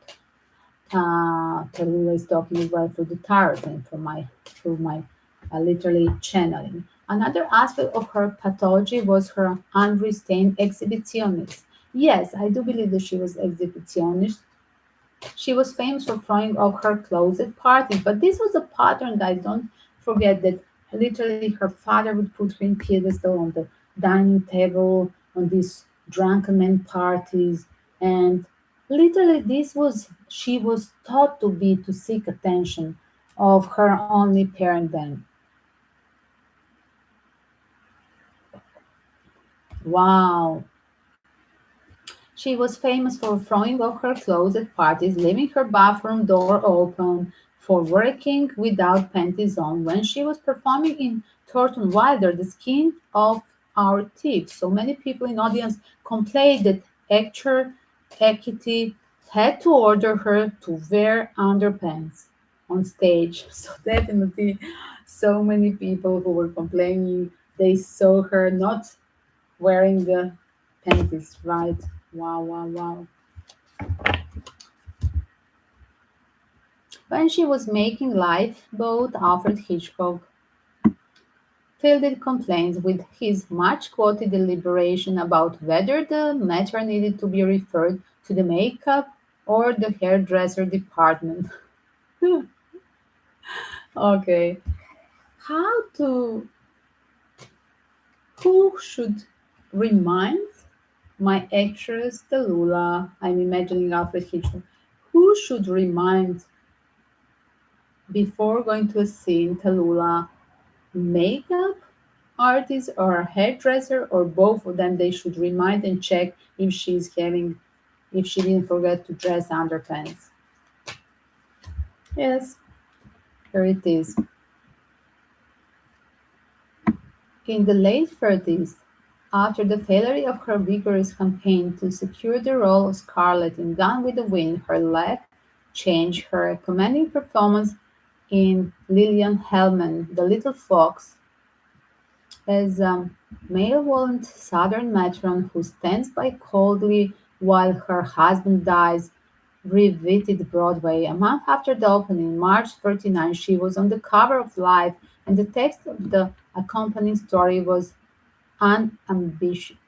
Tallulah is talking as well through the tarot and through my literally channeling. Another aspect of her pathology was her unrestrained exhibitionist. Yes, I do believe that she was exhibitionist. She was famous for throwing off her clothes at parties, but this was a pattern, guys. Don't forget that literally her father would put her in pedestal on the dining table on these drunken men parties, and literally this was she was taught to be to seek attention of her only parent then. Wow. She was famous for throwing off her clothes at parties, leaving her bathroom door open, for working without panties on when she was performing in Thornton Wilder, The Skin of Our Teeth. So many people in audience complained that actor Equity had to order her to wear underpants on stage. So definitely so many people who were complaining they saw her not wearing the panties, right? Wow. When she was making Lifeboat, Alfred Hitchcock fielded complaints with his much quoted deliberation about whether the matter needed to be referred to the makeup or the hairdresser department. Okay. How to Who should remind my actress Tallulah? I'm imagining Alfred Hitchcock. Who should remind before going to a scene Tallulah? Makeup artist or hairdresser or both of them? They should remind and check if she didn't forget to dress underpants. Yes, here it is. In the late 30s, after the failure of her vigorous campaign to secure the role of Scarlett in Gone with the Wind, her life changed. Her commanding performance in Lillian Hellman, The Little Fox, as a malevolent Southern matron who stands by coldly while her husband dies, revisited Broadway. A month after the opening, March 39, she was on the cover of Life, and the text of the accompanying story was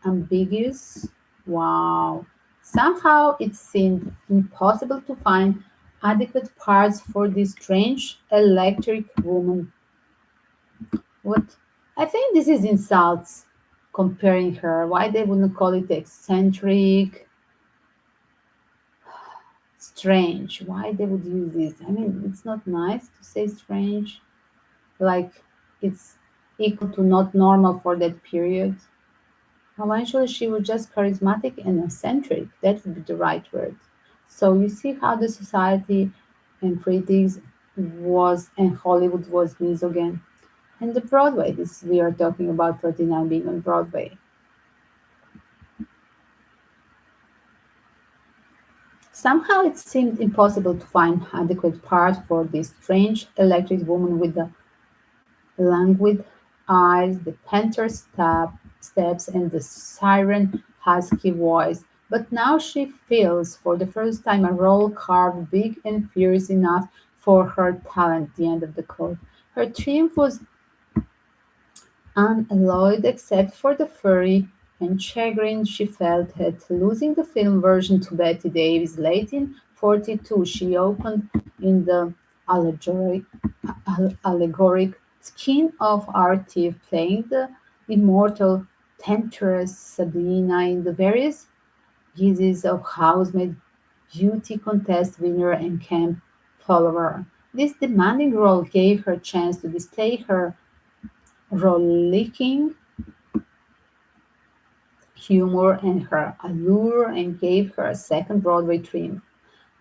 ambiguous. Wow. Somehow it seemed impossible to find adequate parts for this strange electric woman. What? I think this is insults comparing her. Why they wouldn't call it eccentric, strange? Why they would use this? I mean, it's not nice to say strange, like it's equal to not normal for that period. Eventually, she was just charismatic and eccentric. That would be the right word. So you see how the society and critics was and Hollywood was misogyn. And the Broadway, this we are talking about 39 being on Broadway. Somehow it seemed impossible to find adequate part for this strange electric woman with the languid eyes, the panther steps, and the siren husky voice. But now she feels for the first time a role carved big and fierce enough for her talent. The end of the quote. Her triumph was unalloyed except for the fury and chagrin she felt at losing the film version to Betty Davis. Late in 42, she opened in the allegoric, allegoric skin of our thief, playing the immortal temptress Sabina in the various guises of housemaid, beauty contest winner, and camp follower. This demanding role gave her chance to display her rollicking humor and her allure and gave her a second Broadway triumph.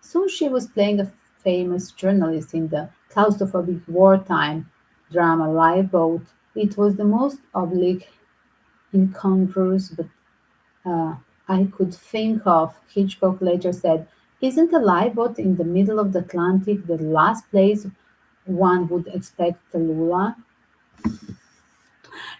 Soon she was playing a famous journalist in the claustrophobic wartime drama Lifeboat. It was the most oblique, incongruous, but uh, I could think of, Hitchcock later said. Isn't a lifeboat in the middle of the Atlantic the last place one would expect Tallulah?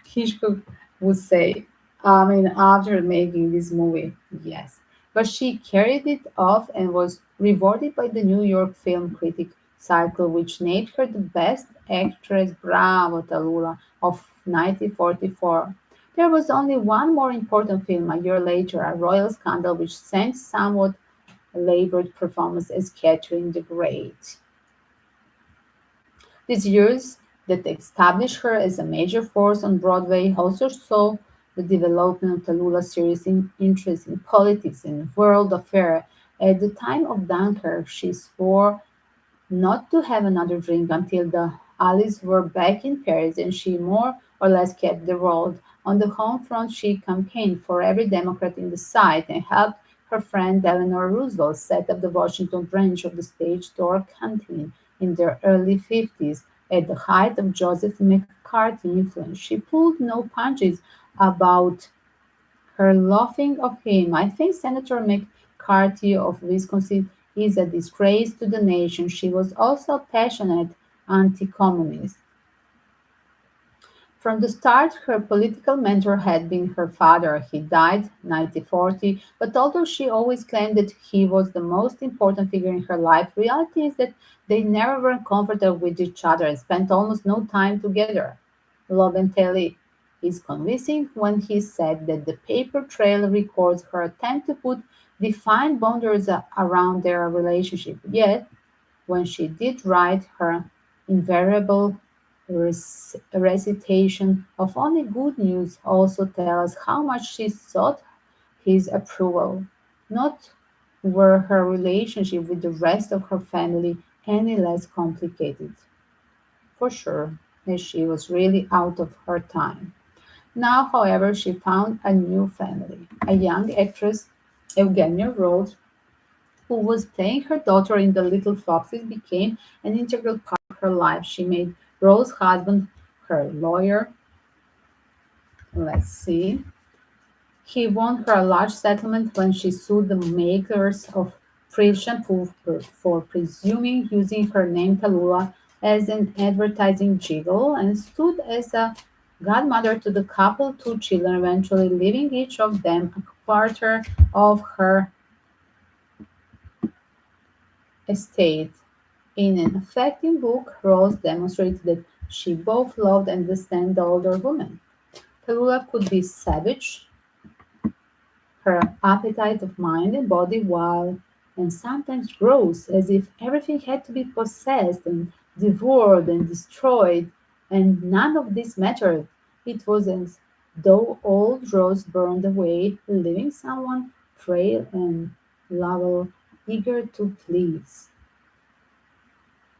Hitchcock would say, I mean, after making this movie, yes. But she carried it off and was rewarded by the New York Film Critic Circle, which named her the best actress, bravo, Tallulah, of 1944. There was only one more important film a year later, A Royal Scandal, which sent somewhat labored performance as Catherine the Great. These years that established her as a major force on Broadway also saw the development of Tallulah's serious interest in politics and world affairs. At the time of Dunkirk, she swore not to have another drink until the Allies were back in Paris, and she more or less kept the role. On the home front, she campaigned for every Democrat in the South and helped her friend Eleanor Roosevelt set up the Washington branch of the Stage Door Canteen in the early 50s. At the height of Joseph McCarthy influence, she pulled no punches about her laughing of him. I think Senator McCarthy of Wisconsin is a disgrace to the nation. She was also a passionate anti-communist. From the start, her political mentor had been her father. He died 1940, but although she always claimed that he was the most important figure in her life, reality is that they never were comfortable with each other and spent almost no time together. Logan Telly is convincing when he said that the paper trail records her attempt to put defined boundaries around their relationship. Yet, when she did write her invariable recitation of only good news also tells how much she sought his approval. Not were her relationship with the rest of her family any less complicated. For sure, as she was really out of her time. Now, however, she found a new family. A young actress, Eugenia Rose, who was playing her daughter in The Little Foxes, became an integral part of her life. She made Rose's husband her lawyer. Let's see. He won her a large settlement when she sued the makers of Pril shampoo for presuming using her name Tallulah as an advertising jiggle, and stood as a godmother to the couple, two children, eventually leaving each of them a quarter of her estate. In an affecting book, Rose demonstrated that she both loved and understood the older woman. Tallulah could be savage, her appetite of mind and body wild, and sometimes gross, as if everything had to be possessed and devoured and destroyed, and none of this mattered. It was as though old Rose burned away, leaving someone frail and lovable, eager to please.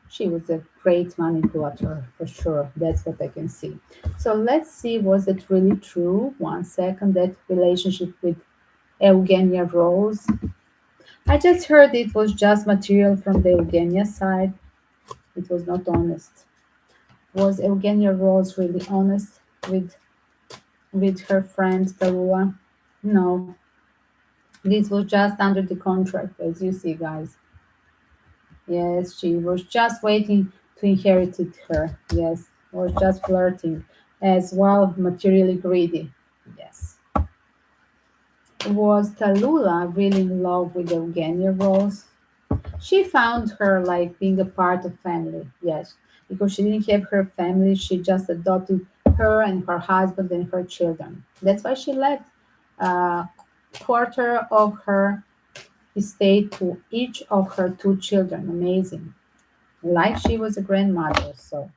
She was a great manipulator, for sure. That's what I can see. So let's see, was it really true? One second, that relationship with Eugenia Rose. I just heard it was just material from the Eugenia side. It was not honest. Was Eugenia Rose really honest with her friend Tallulah? No, this was just under the contract, as you see, guys. Yes, she was just waiting to inherit it her. Yes, was just flirting, as well materially greedy. Yes. Was Tallulah really in love with Eugenia Rose? She found her like being a part of family, yes, because she didn't have her family. She just adopted her and her husband and her children. That's why she left a quarter of her estate to each of her two children. Amazing. Like she was a grandmother. So,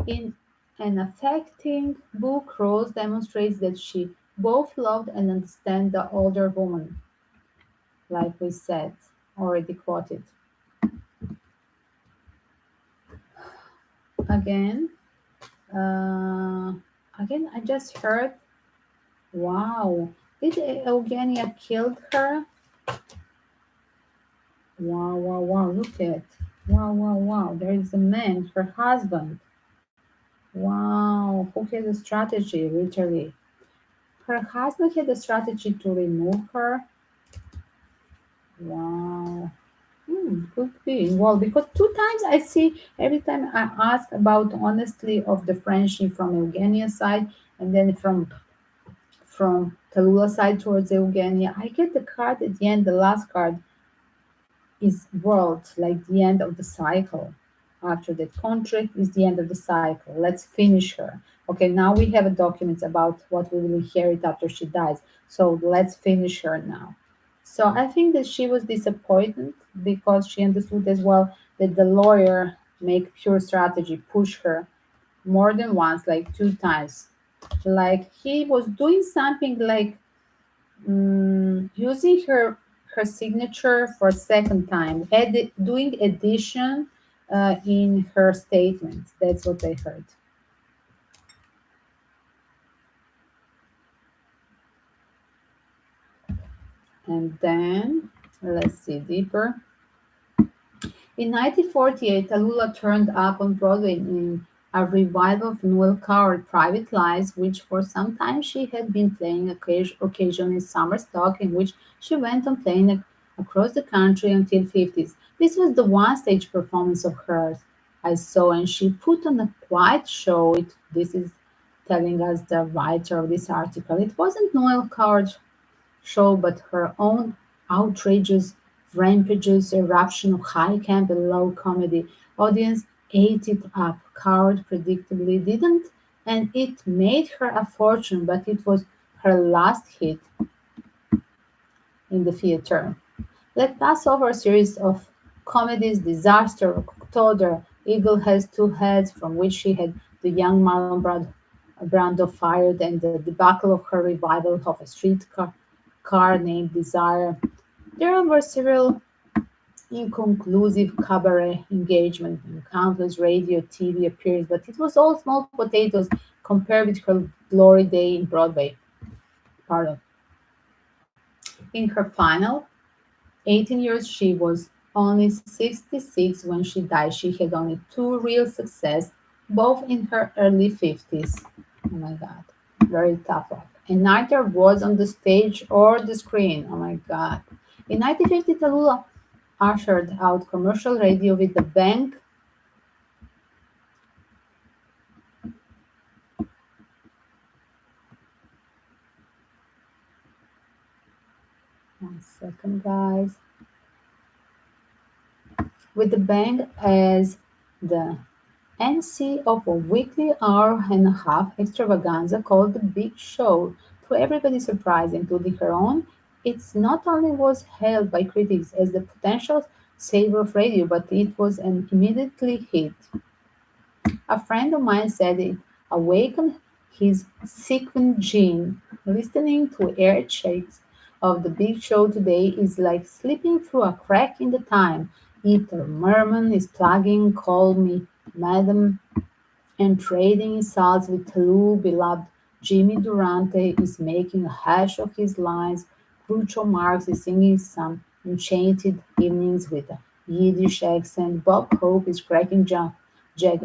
in an affecting book, Rose demonstrates that she both loved and understand the older woman, like we said, already quoted. Again, uh, again, I just heard, wow, did Eugenia killed her? Wow, wow, wow, look at, wow, wow, wow, there is a man, her husband. Wow, who had a strategy, literally. Her husband had a strategy to remove her. Wow. Could be. Well, because two times I see every time I ask about honestly of the friendship from Eugenia's side and then from Tallulah's side towards Eugenia, I get the card at the end, the last card is world, like the end of the cycle. After that contract is the end of the cycle. Let's finish her. Okay, now we have a document about what we will inherit after she dies. So let's finish her now. So I think that she was disappointed because she understood as well that the lawyer make pure strategy, push her more than once, like two times. Like he was doing something like using her signature for a second time, doing addition in her statements. That's what I heard. And then let's see deeper. In 1948, Tallulah turned up on Broadway in a revival of Noel Coward's Private Lives, which for some time she had been playing occasionally in summer stock, in which she went on playing across the country until 50s. This was the one stage performance of hers I saw, and she put on a quiet show. This is telling us the writer of this article. It wasn't Noel Coward's show, but her own outrageous, rampageous eruption of high camp and low comedy. Audience ate it up. Coward predictably didn't, and it made her a fortune, but it was her last hit in the theater. Let's pass over a series of comedies: Disaster, October, Eagle Has Two Heads, from which she had the young Brando fired, and the debacle of her revival of a car named Desire. There were several inconclusive cabaret engagements and countless radio TV appearances, but it was all small potatoes compared with her glory day in Broadway. Pardon. In her final 18 years, she was only 66 when she died. She had only two real success, both in her early 50s. Oh my God, very tough luck. And neither was on the stage or the screen. Oh my God. In 1950, Tallulah ushered out commercial radio with the bank. One second, guys. With the bank as the MC of a weekly hour-and-a-half extravaganza called The Big Show. To everybody's surprise, including her own, it not only was hailed by critics as the potential savior of radio, but it was an immediately hit. A friend of mine said it awakened his sequin gene. Listening to air checks of the Big Show today is like slipping through a crack in the time. Ether Merman is plugging Call Me Madam and trading insults with Lou beloved Jimmy Durante is making a hash of his lines. Groucho Marx is singing some enchanted evenings with a Yiddish accent. Bob Hope is cracking Jack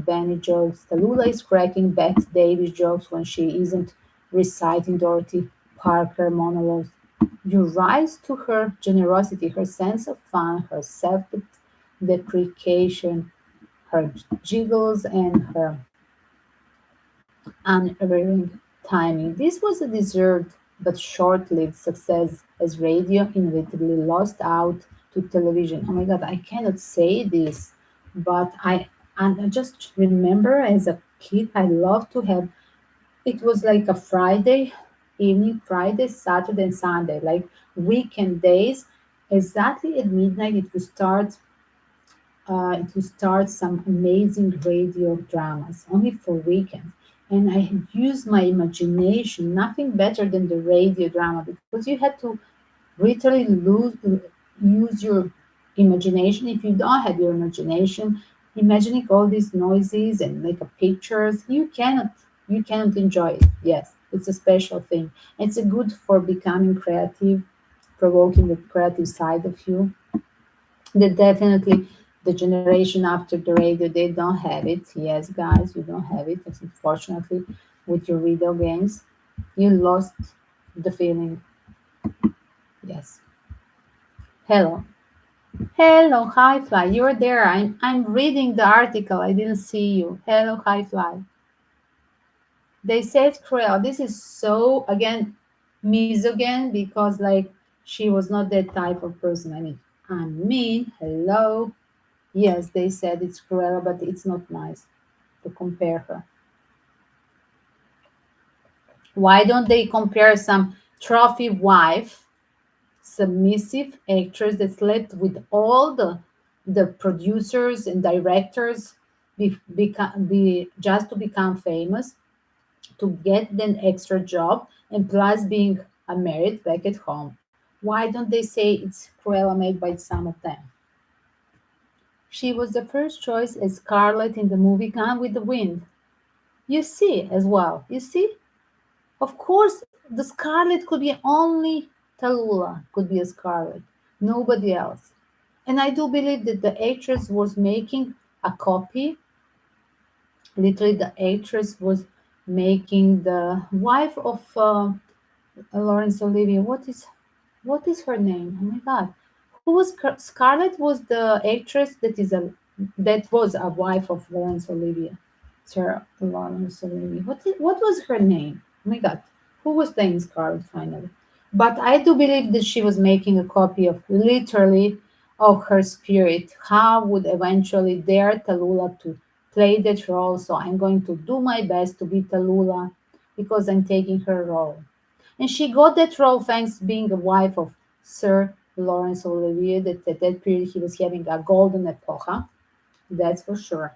Benny jokes. Tallulah is cracking Bette Davis jokes when she isn't reciting Dorothy Parker monologues. You rise to her generosity, her sense of fun, her self deprecation, her jiggles, and her unerring timing. This was a deserved but short-lived success as radio inevitably lost out to television. Oh my God, I cannot say this, but I just remember as a kid I loved to have it was like a Friday evening, Friday, Saturday, and Sunday, like weekend days. Exactly at midnight, it would start some amazing radio dramas, only for weekends. And I had used my imagination, nothing better than the radio drama, because you had to literally use your imagination. If you don't have your imagination, imagining all these noises and like a pictures, you cannot enjoy it. Yes, it's a special thing. It's a good for becoming creative, provoking the creative side of you. That definitely the generation after the radio, they don't have it. Yes, guys, you don't have it. Unfortunately, with your video games, you lost the feeling. Yes. Hello. Hello, Hi Fly. You're there. I'm reading the article. I didn't see you. Hello, Hi Fly. They said cruel. This is so again misogyn because like she was not that type of person. I mean, hello. Yes, they said it's cruel, but it's not nice to compare her. Why don't they compare some trophy wife, submissive actress that slept with all the producers and directors just to become famous, to get an extra job, and plus being a merit back at home? Why don't they say it's Cruella made by some of them? She was the first choice as Scarlet in the movie Gone with the Wind. You see as well. You see? Of course, the Scarlet could be only Tallulah could be a Scarlet, nobody else. And I do believe that the actress was making a copy. Literally, the actress was making the wife of Laurence Olivier. What is her name? Oh my God, who was Scarlett? Was the actress that was a wife of Laurence Olivier, Sarah Laurence Olivier. What was her name? Oh my God, who was playing Scarlett finally? But I do believe that she was making a copy of literally of her spirit. How would eventually dare Tallulah to play that role? So I'm going to do my best to be Tallulah because I'm taking her role. And she got that role thanks to being a wife of Sir Laurence Olivier. That at that period he was having a golden epocha, that's for sure.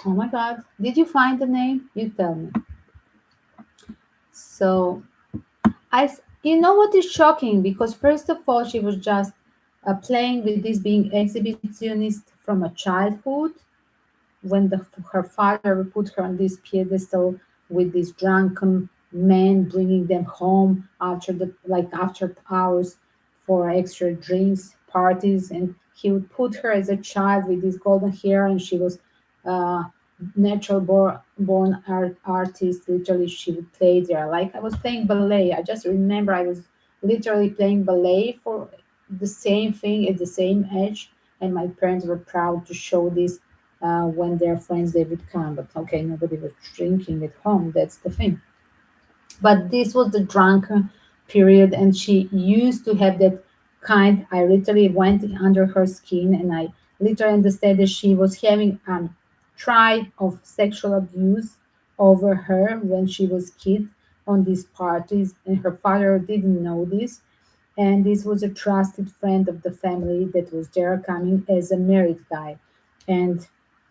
Oh my God. Did you find the name? You tell me. So, you know what is shocking? Because first of all, she was just playing with this being exhibitionist from a childhood when her father put her on this pedestal with these drunken men bringing them home after the like after hours for extra drinks parties, and he would put her as a child with this golden hair, and she was uh, born artist. Literally, she would play there like I was playing ballet. I just remember I was literally playing ballet for the same thing at the same age, and my parents were proud to show this when their friends they would come. But okay, nobody was drinking at home. That's the thing. But this was the drunken period, and she used to have that kind. I literally went under her skin, and I literally understand that she was having tried of sexual abuse over her when she was kid on these parties, and her father didn't know this, and this was a trusted friend of the family that was there coming as a married guy. And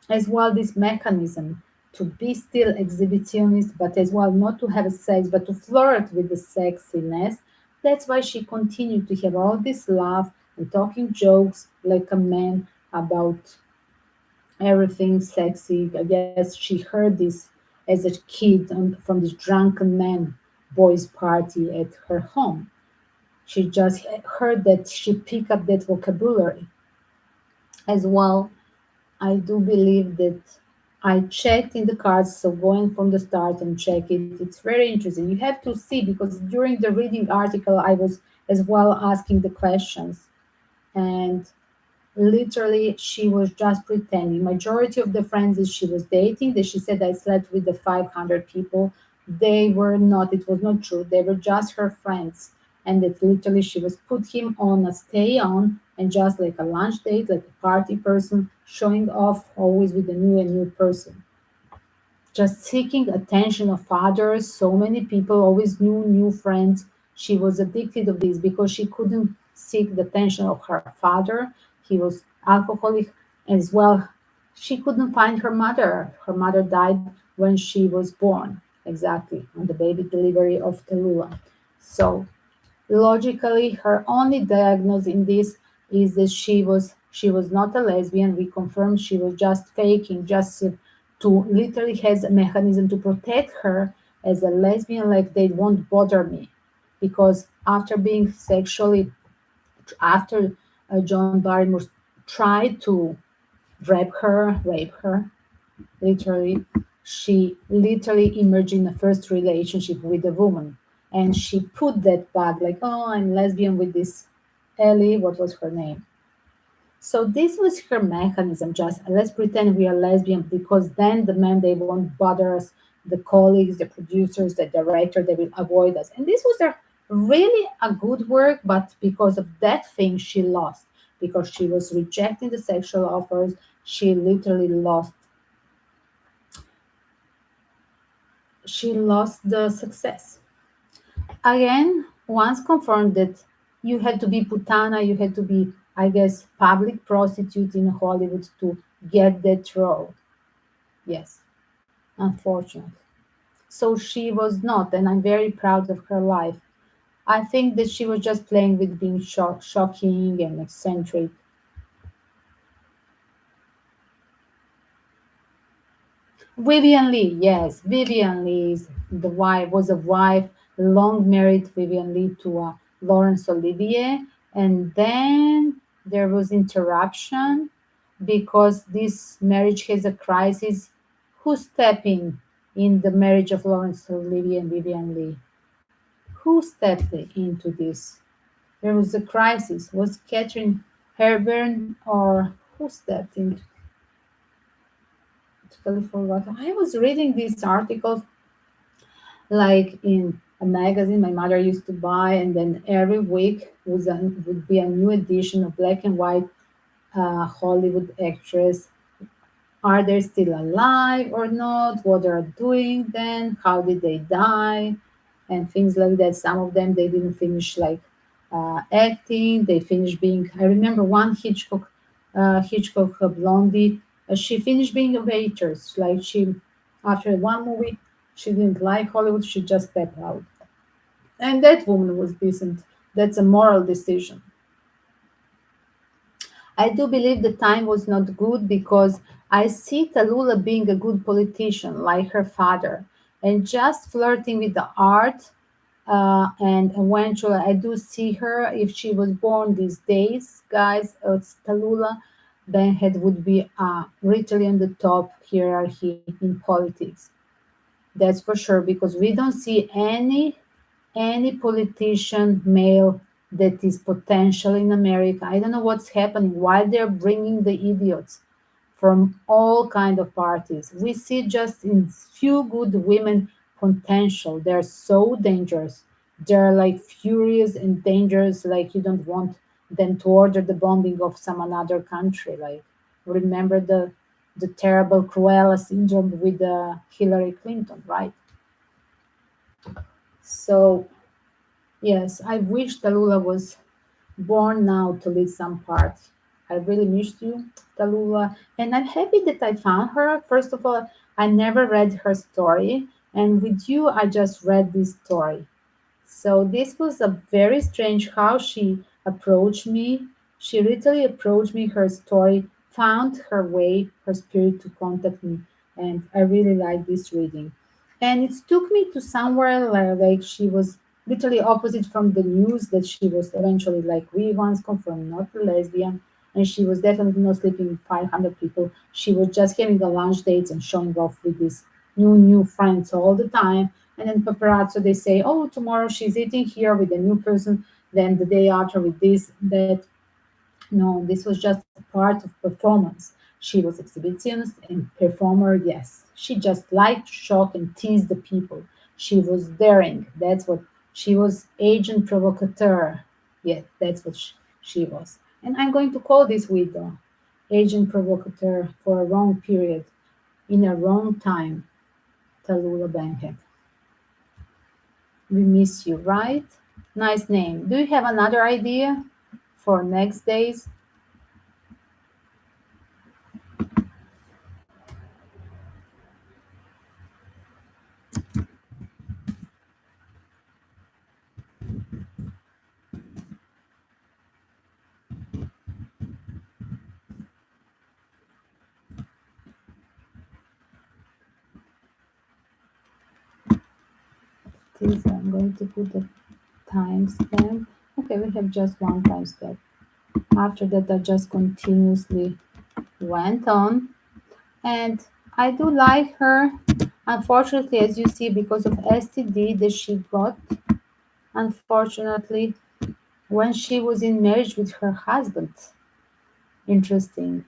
as well, this mechanism to be still exhibitionist, but as well not to have sex, but to flirt with the sexiness. That's why she continued to have all this laugh and talking jokes like a man about everything sexy. I guess she heard this as a kid from this drunken man boys party at her home. She just heard that she picked up that vocabulary as well. I do believe that I checked in the cards, so going from the start and check it. It's very interesting. You have to see because during the reading article, I was as well asking the questions, and literally she was just pretending. Majority of the friends that she was dating, that she said I slept with the 500 people, they were not. It was not true. They were just her friends, and that literally she was put him on a stay on and just like a lunch date, like a party person, showing off always with a new person, just seeking attention of others. So many people always knew new friends. She was addicted of this because she couldn't seek the attention of her father. He was alcoholic as well. She couldn't find her mother. Her mother died when she was born, exactly on the baby delivery of Tallulah. So logically, her only diagnosis in this is that she was not a lesbian. We confirmed she was just faking, just to literally has a mechanism to protect her as a lesbian, like they won't bother me, because after being sexually, after John Barrymore tried to rape her, literally, she literally emerged in the first relationship with a woman, and she put that bag like, oh, I'm lesbian with this Ellie. What was her name? So this was her mechanism. Just let's pretend we are lesbian because then the men they won't bother us, the colleagues, the producers, the director, they will avoid us. And this was a really a good work, but because of that thing she lost, because she was rejecting the sexual offers, she lost the success. Again, once confirmed that you had to be putana, you had to be, I guess, public prostitute in Hollywood to get that role. Yes, unfortunately. So she was not, and I'm very proud of her life. I think that she was just playing with being shocking and eccentric. Vivian Lee, yes, Vivian Lee is the wife was a wife, long married Vivian Lee to Laurence Olivier, and then there was interruption because this marriage has a crisis. Who stepped in the marriage of Laurence Olivier and Vivian Lee? Who stepped into this? There was a crisis. Was Catherine Hepburn or who stepped into? Totally forgot. I was reading these articles like in a magazine my mother used to buy, and then every week would be a new edition of black and white Hollywood actress. Are they still alive or not? What they're doing then? How did they die? And things like that. Some of them they didn't finish like acting. They finished being. I remember one Hitchcock blondie. She finished being a waitress. Like she, after one movie, she didn't like Hollywood. She just stepped out. And that woman was decent. That's a moral decision. I do believe the time was not good because I see Tallulah being a good politician like her father and just flirting with the art. And eventually, I do see her if she was born these days, guys. Tallulah Bankhead would be literally on the top hierarchy in politics. That's for sure because we don't see any politician male that is potential in America. I don't know what's happening. Why they're bringing the idiots from all kind of parties. We see just in few good women potential. They're so dangerous. They're like furious and dangerous. Like you don't want them to order the bombing of some another country. Like remember the terrible Cruella syndrome with Hillary Clinton, right? So yes, I wish Tallulah was born now to lead some part. I really missed you, Tallulah, and I'm happy that I found her. First of all, I never read her story, and with you, I just read this story. So this was a very strange how she approached me. She literally approached me, her story, found her way, her spirit to contact me. And I really like this reading. And it took me to somewhere like she was literally opposite from the news that she was eventually like we once confirmed not a lesbian. And she was definitely not sleeping with 500 people. She was just having a lunch dates and showing off with these new friends all the time, and then paparazzo, they say, oh, tomorrow she's eating here with a new person, then the day after with this, that. No, this was just part of performance. She was exhibitionist and performer, yes. She just liked to shock and tease the people. She was daring. That's what she was. Agent provocateur. Yeah, that's what she was. And I'm going to call this widow agent provocateur for a wrong period in a wrong time. Tallulah Bankhead. We miss you, right? Nice name. Do you have another idea for next days? Please, I'm going to put the timestamp. Okay, we have just one timestamp. After that, I just continuously went on. And I do like her. Unfortunately, as you see, because of STD that she got, unfortunately, when she was in marriage with her husband. Interesting.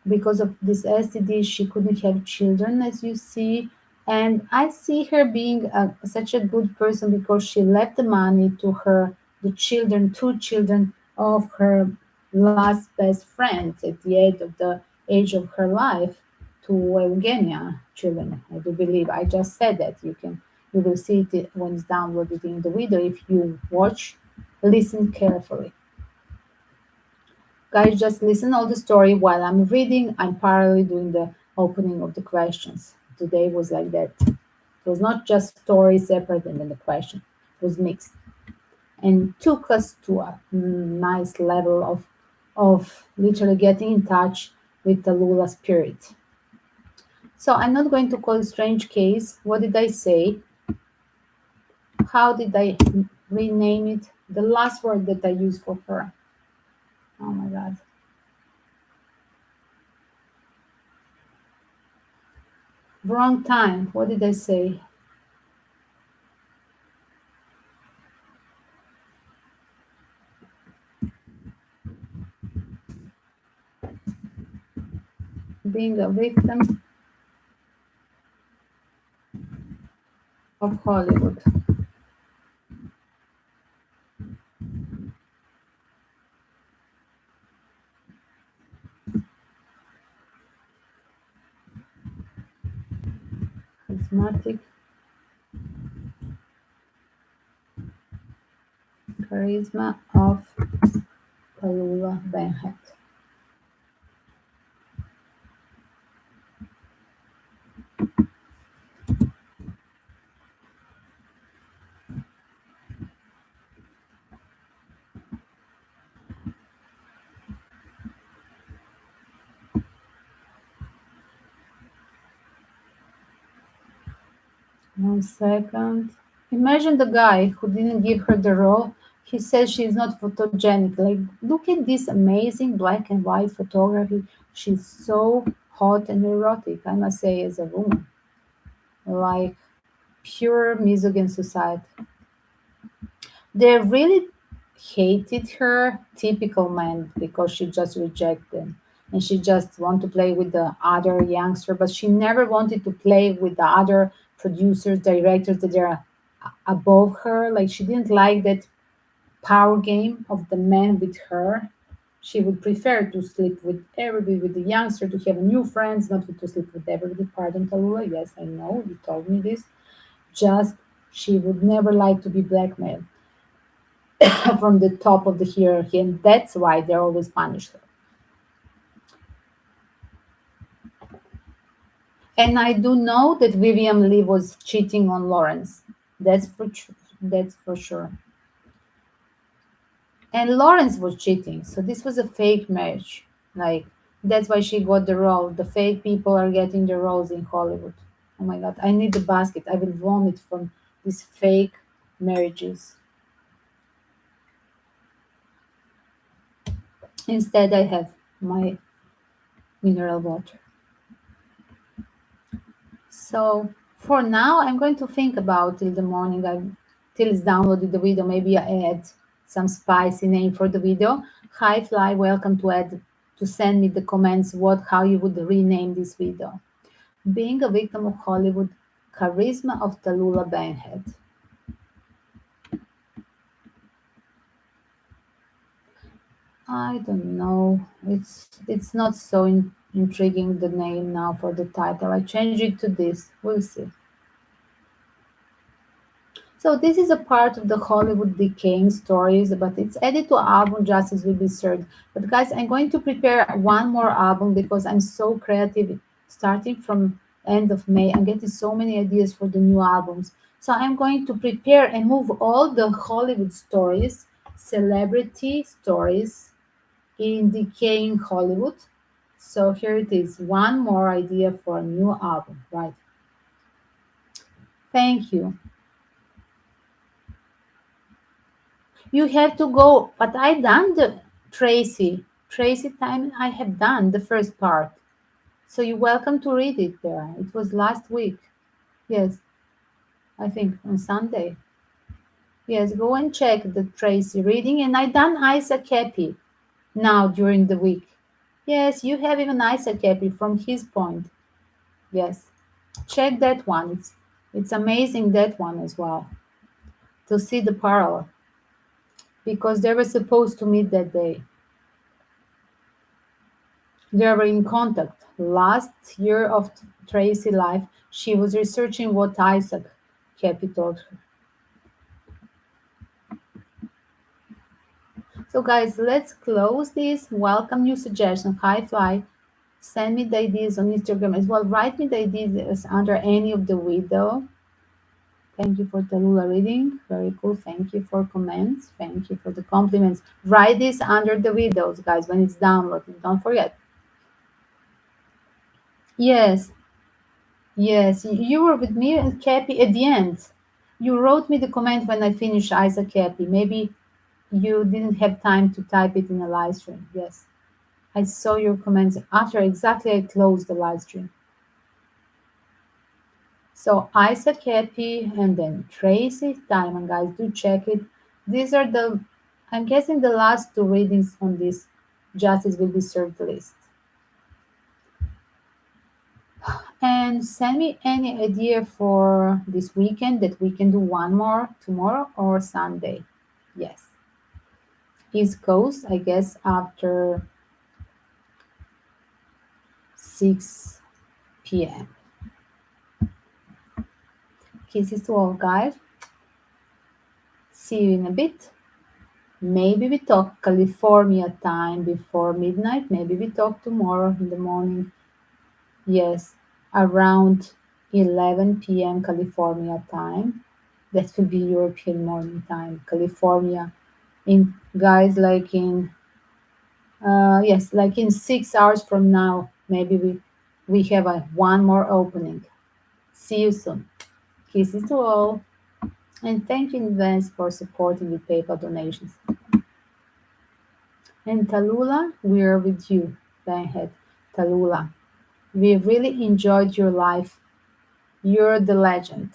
Because of this STD, she couldn't have children, as you see. And I see her being such a good person because she left the money to her, the children, two children of her last best friend at the age of her life, to Eugenia children. I do believe I just said that. You will see it when it's downloaded in the video if you watch, listen carefully. Guys, just listen all the story while I'm reading. I'm parallelly doing the opening of the questions. Today was like that. It was not just story separate and then the question. It was mixed and took us to a nice level of literally getting in touch with the Lula spirit. So I'm not going to call it strange case. What did I say? How did I rename it? The last word that I used for her. Oh my god. Wrong time. What did I say? Being a victim of Hollywood. Charismatic, charisma of Tallulah Bankhead. One second. Imagine the guy who didn't give her the role. He says she's not photogenic. Like, look at this amazing black and white photography. She's so hot and erotic, I must say, as a woman. Like, pure misogyn society. They really hated her, typical man, because she just rejected them. And she just want to play with the other youngster, but she never wanted to play with the other producers, directors that are above her. Like she didn't like that power game of the man with her. She would prefer to sleep with everybody, with the youngster, to have new friends, not to sleep with everybody. Pardon, Tallulah. Yes, I know you told me this. Just she would never like to be blackmailed from the top of the hierarchy, and that's why they always punish her. And I do know that Vivian Lee was cheating on Lawrence. That's for sure. And Lawrence was cheating, so this was a fake marriage. Like that's why she got the role. The fake people are getting the roles in Hollywood. Oh my god, I need the basket. I will vomit from these fake marriages. Instead, I have my mineral water. So for now, I'm going to think about till the morning. Till it's downloaded the video. Maybe I add some spicy name for the video. Hi Fly, welcome to send me the comments how you would rename this video. Being a victim of Hollywood, charisma of Tallulah Bankhead. I don't know. It's not so intriguing the name now for the title. I changed it to this. We'll see. So this is a part of the Hollywood decaying stories, but it's added to album Justice Will Be Served. But guys, I'm going to prepare one more album because I'm so creative. Starting from end of May, I'm getting so many ideas for the new albums. So I'm going to prepare and move all the Hollywood stories, celebrity stories in decaying Hollywood. So here it is, one more idea for a new album, right? Thank you. You have to go, but I done the Tracy time. I have done the first part, so you're welcome to read it there. It was last week. Yes, I think on Sunday. Yes, go and check the Tracy reading, and I done Isaac Cappy now during the week. Yes, you have even Isaac Cappy from his point. Yes, check that one. It's amazing that one as well to see the parallel because they were supposed to meet that day. They were in contact. Last year of Tracy's life, she was researching what Isaac Cappy told her. So guys, let's close this. Welcome new suggestion. Hi Fly. Send me the ideas on Instagram as well. Write me the ideas under any of the video. Thank you for Tallulah reading. Very cool. Thank you for comments. Thank you for the compliments. Write this under the videos, guys, when it's downloaded. Don't forget. Yes, yes. You were with me and Cappy at the end. You wrote me the comment when I finished Isaac Cappy. Maybe you didn't have time to type it in a live stream. Yes. I saw your comments after exactly I closed the live stream. So Isaac Happy and then Tracy Diamond, guys, do check it. These are I'm guessing the last two readings on this Justice Will Be Served list. And send me any idea for this weekend that we can do one more tomorrow or Sunday. Yes. East Coast, I guess after 6 p.m. Kisses to all, guys. See you in a bit. Maybe we talk California time before midnight. Maybe we talk tomorrow in the morning. Yes, around 11 p.m. California time. That will be European morning time. California, in guys, like in yes, like in 6 hours from now. Maybe we have one more opening. See you soon. Kisses to all, and thank you in advance for supporting with PayPal donations. And Tallulah, we're with you, Bankhead. Tallulah, we really enjoyed your life. You're the legend.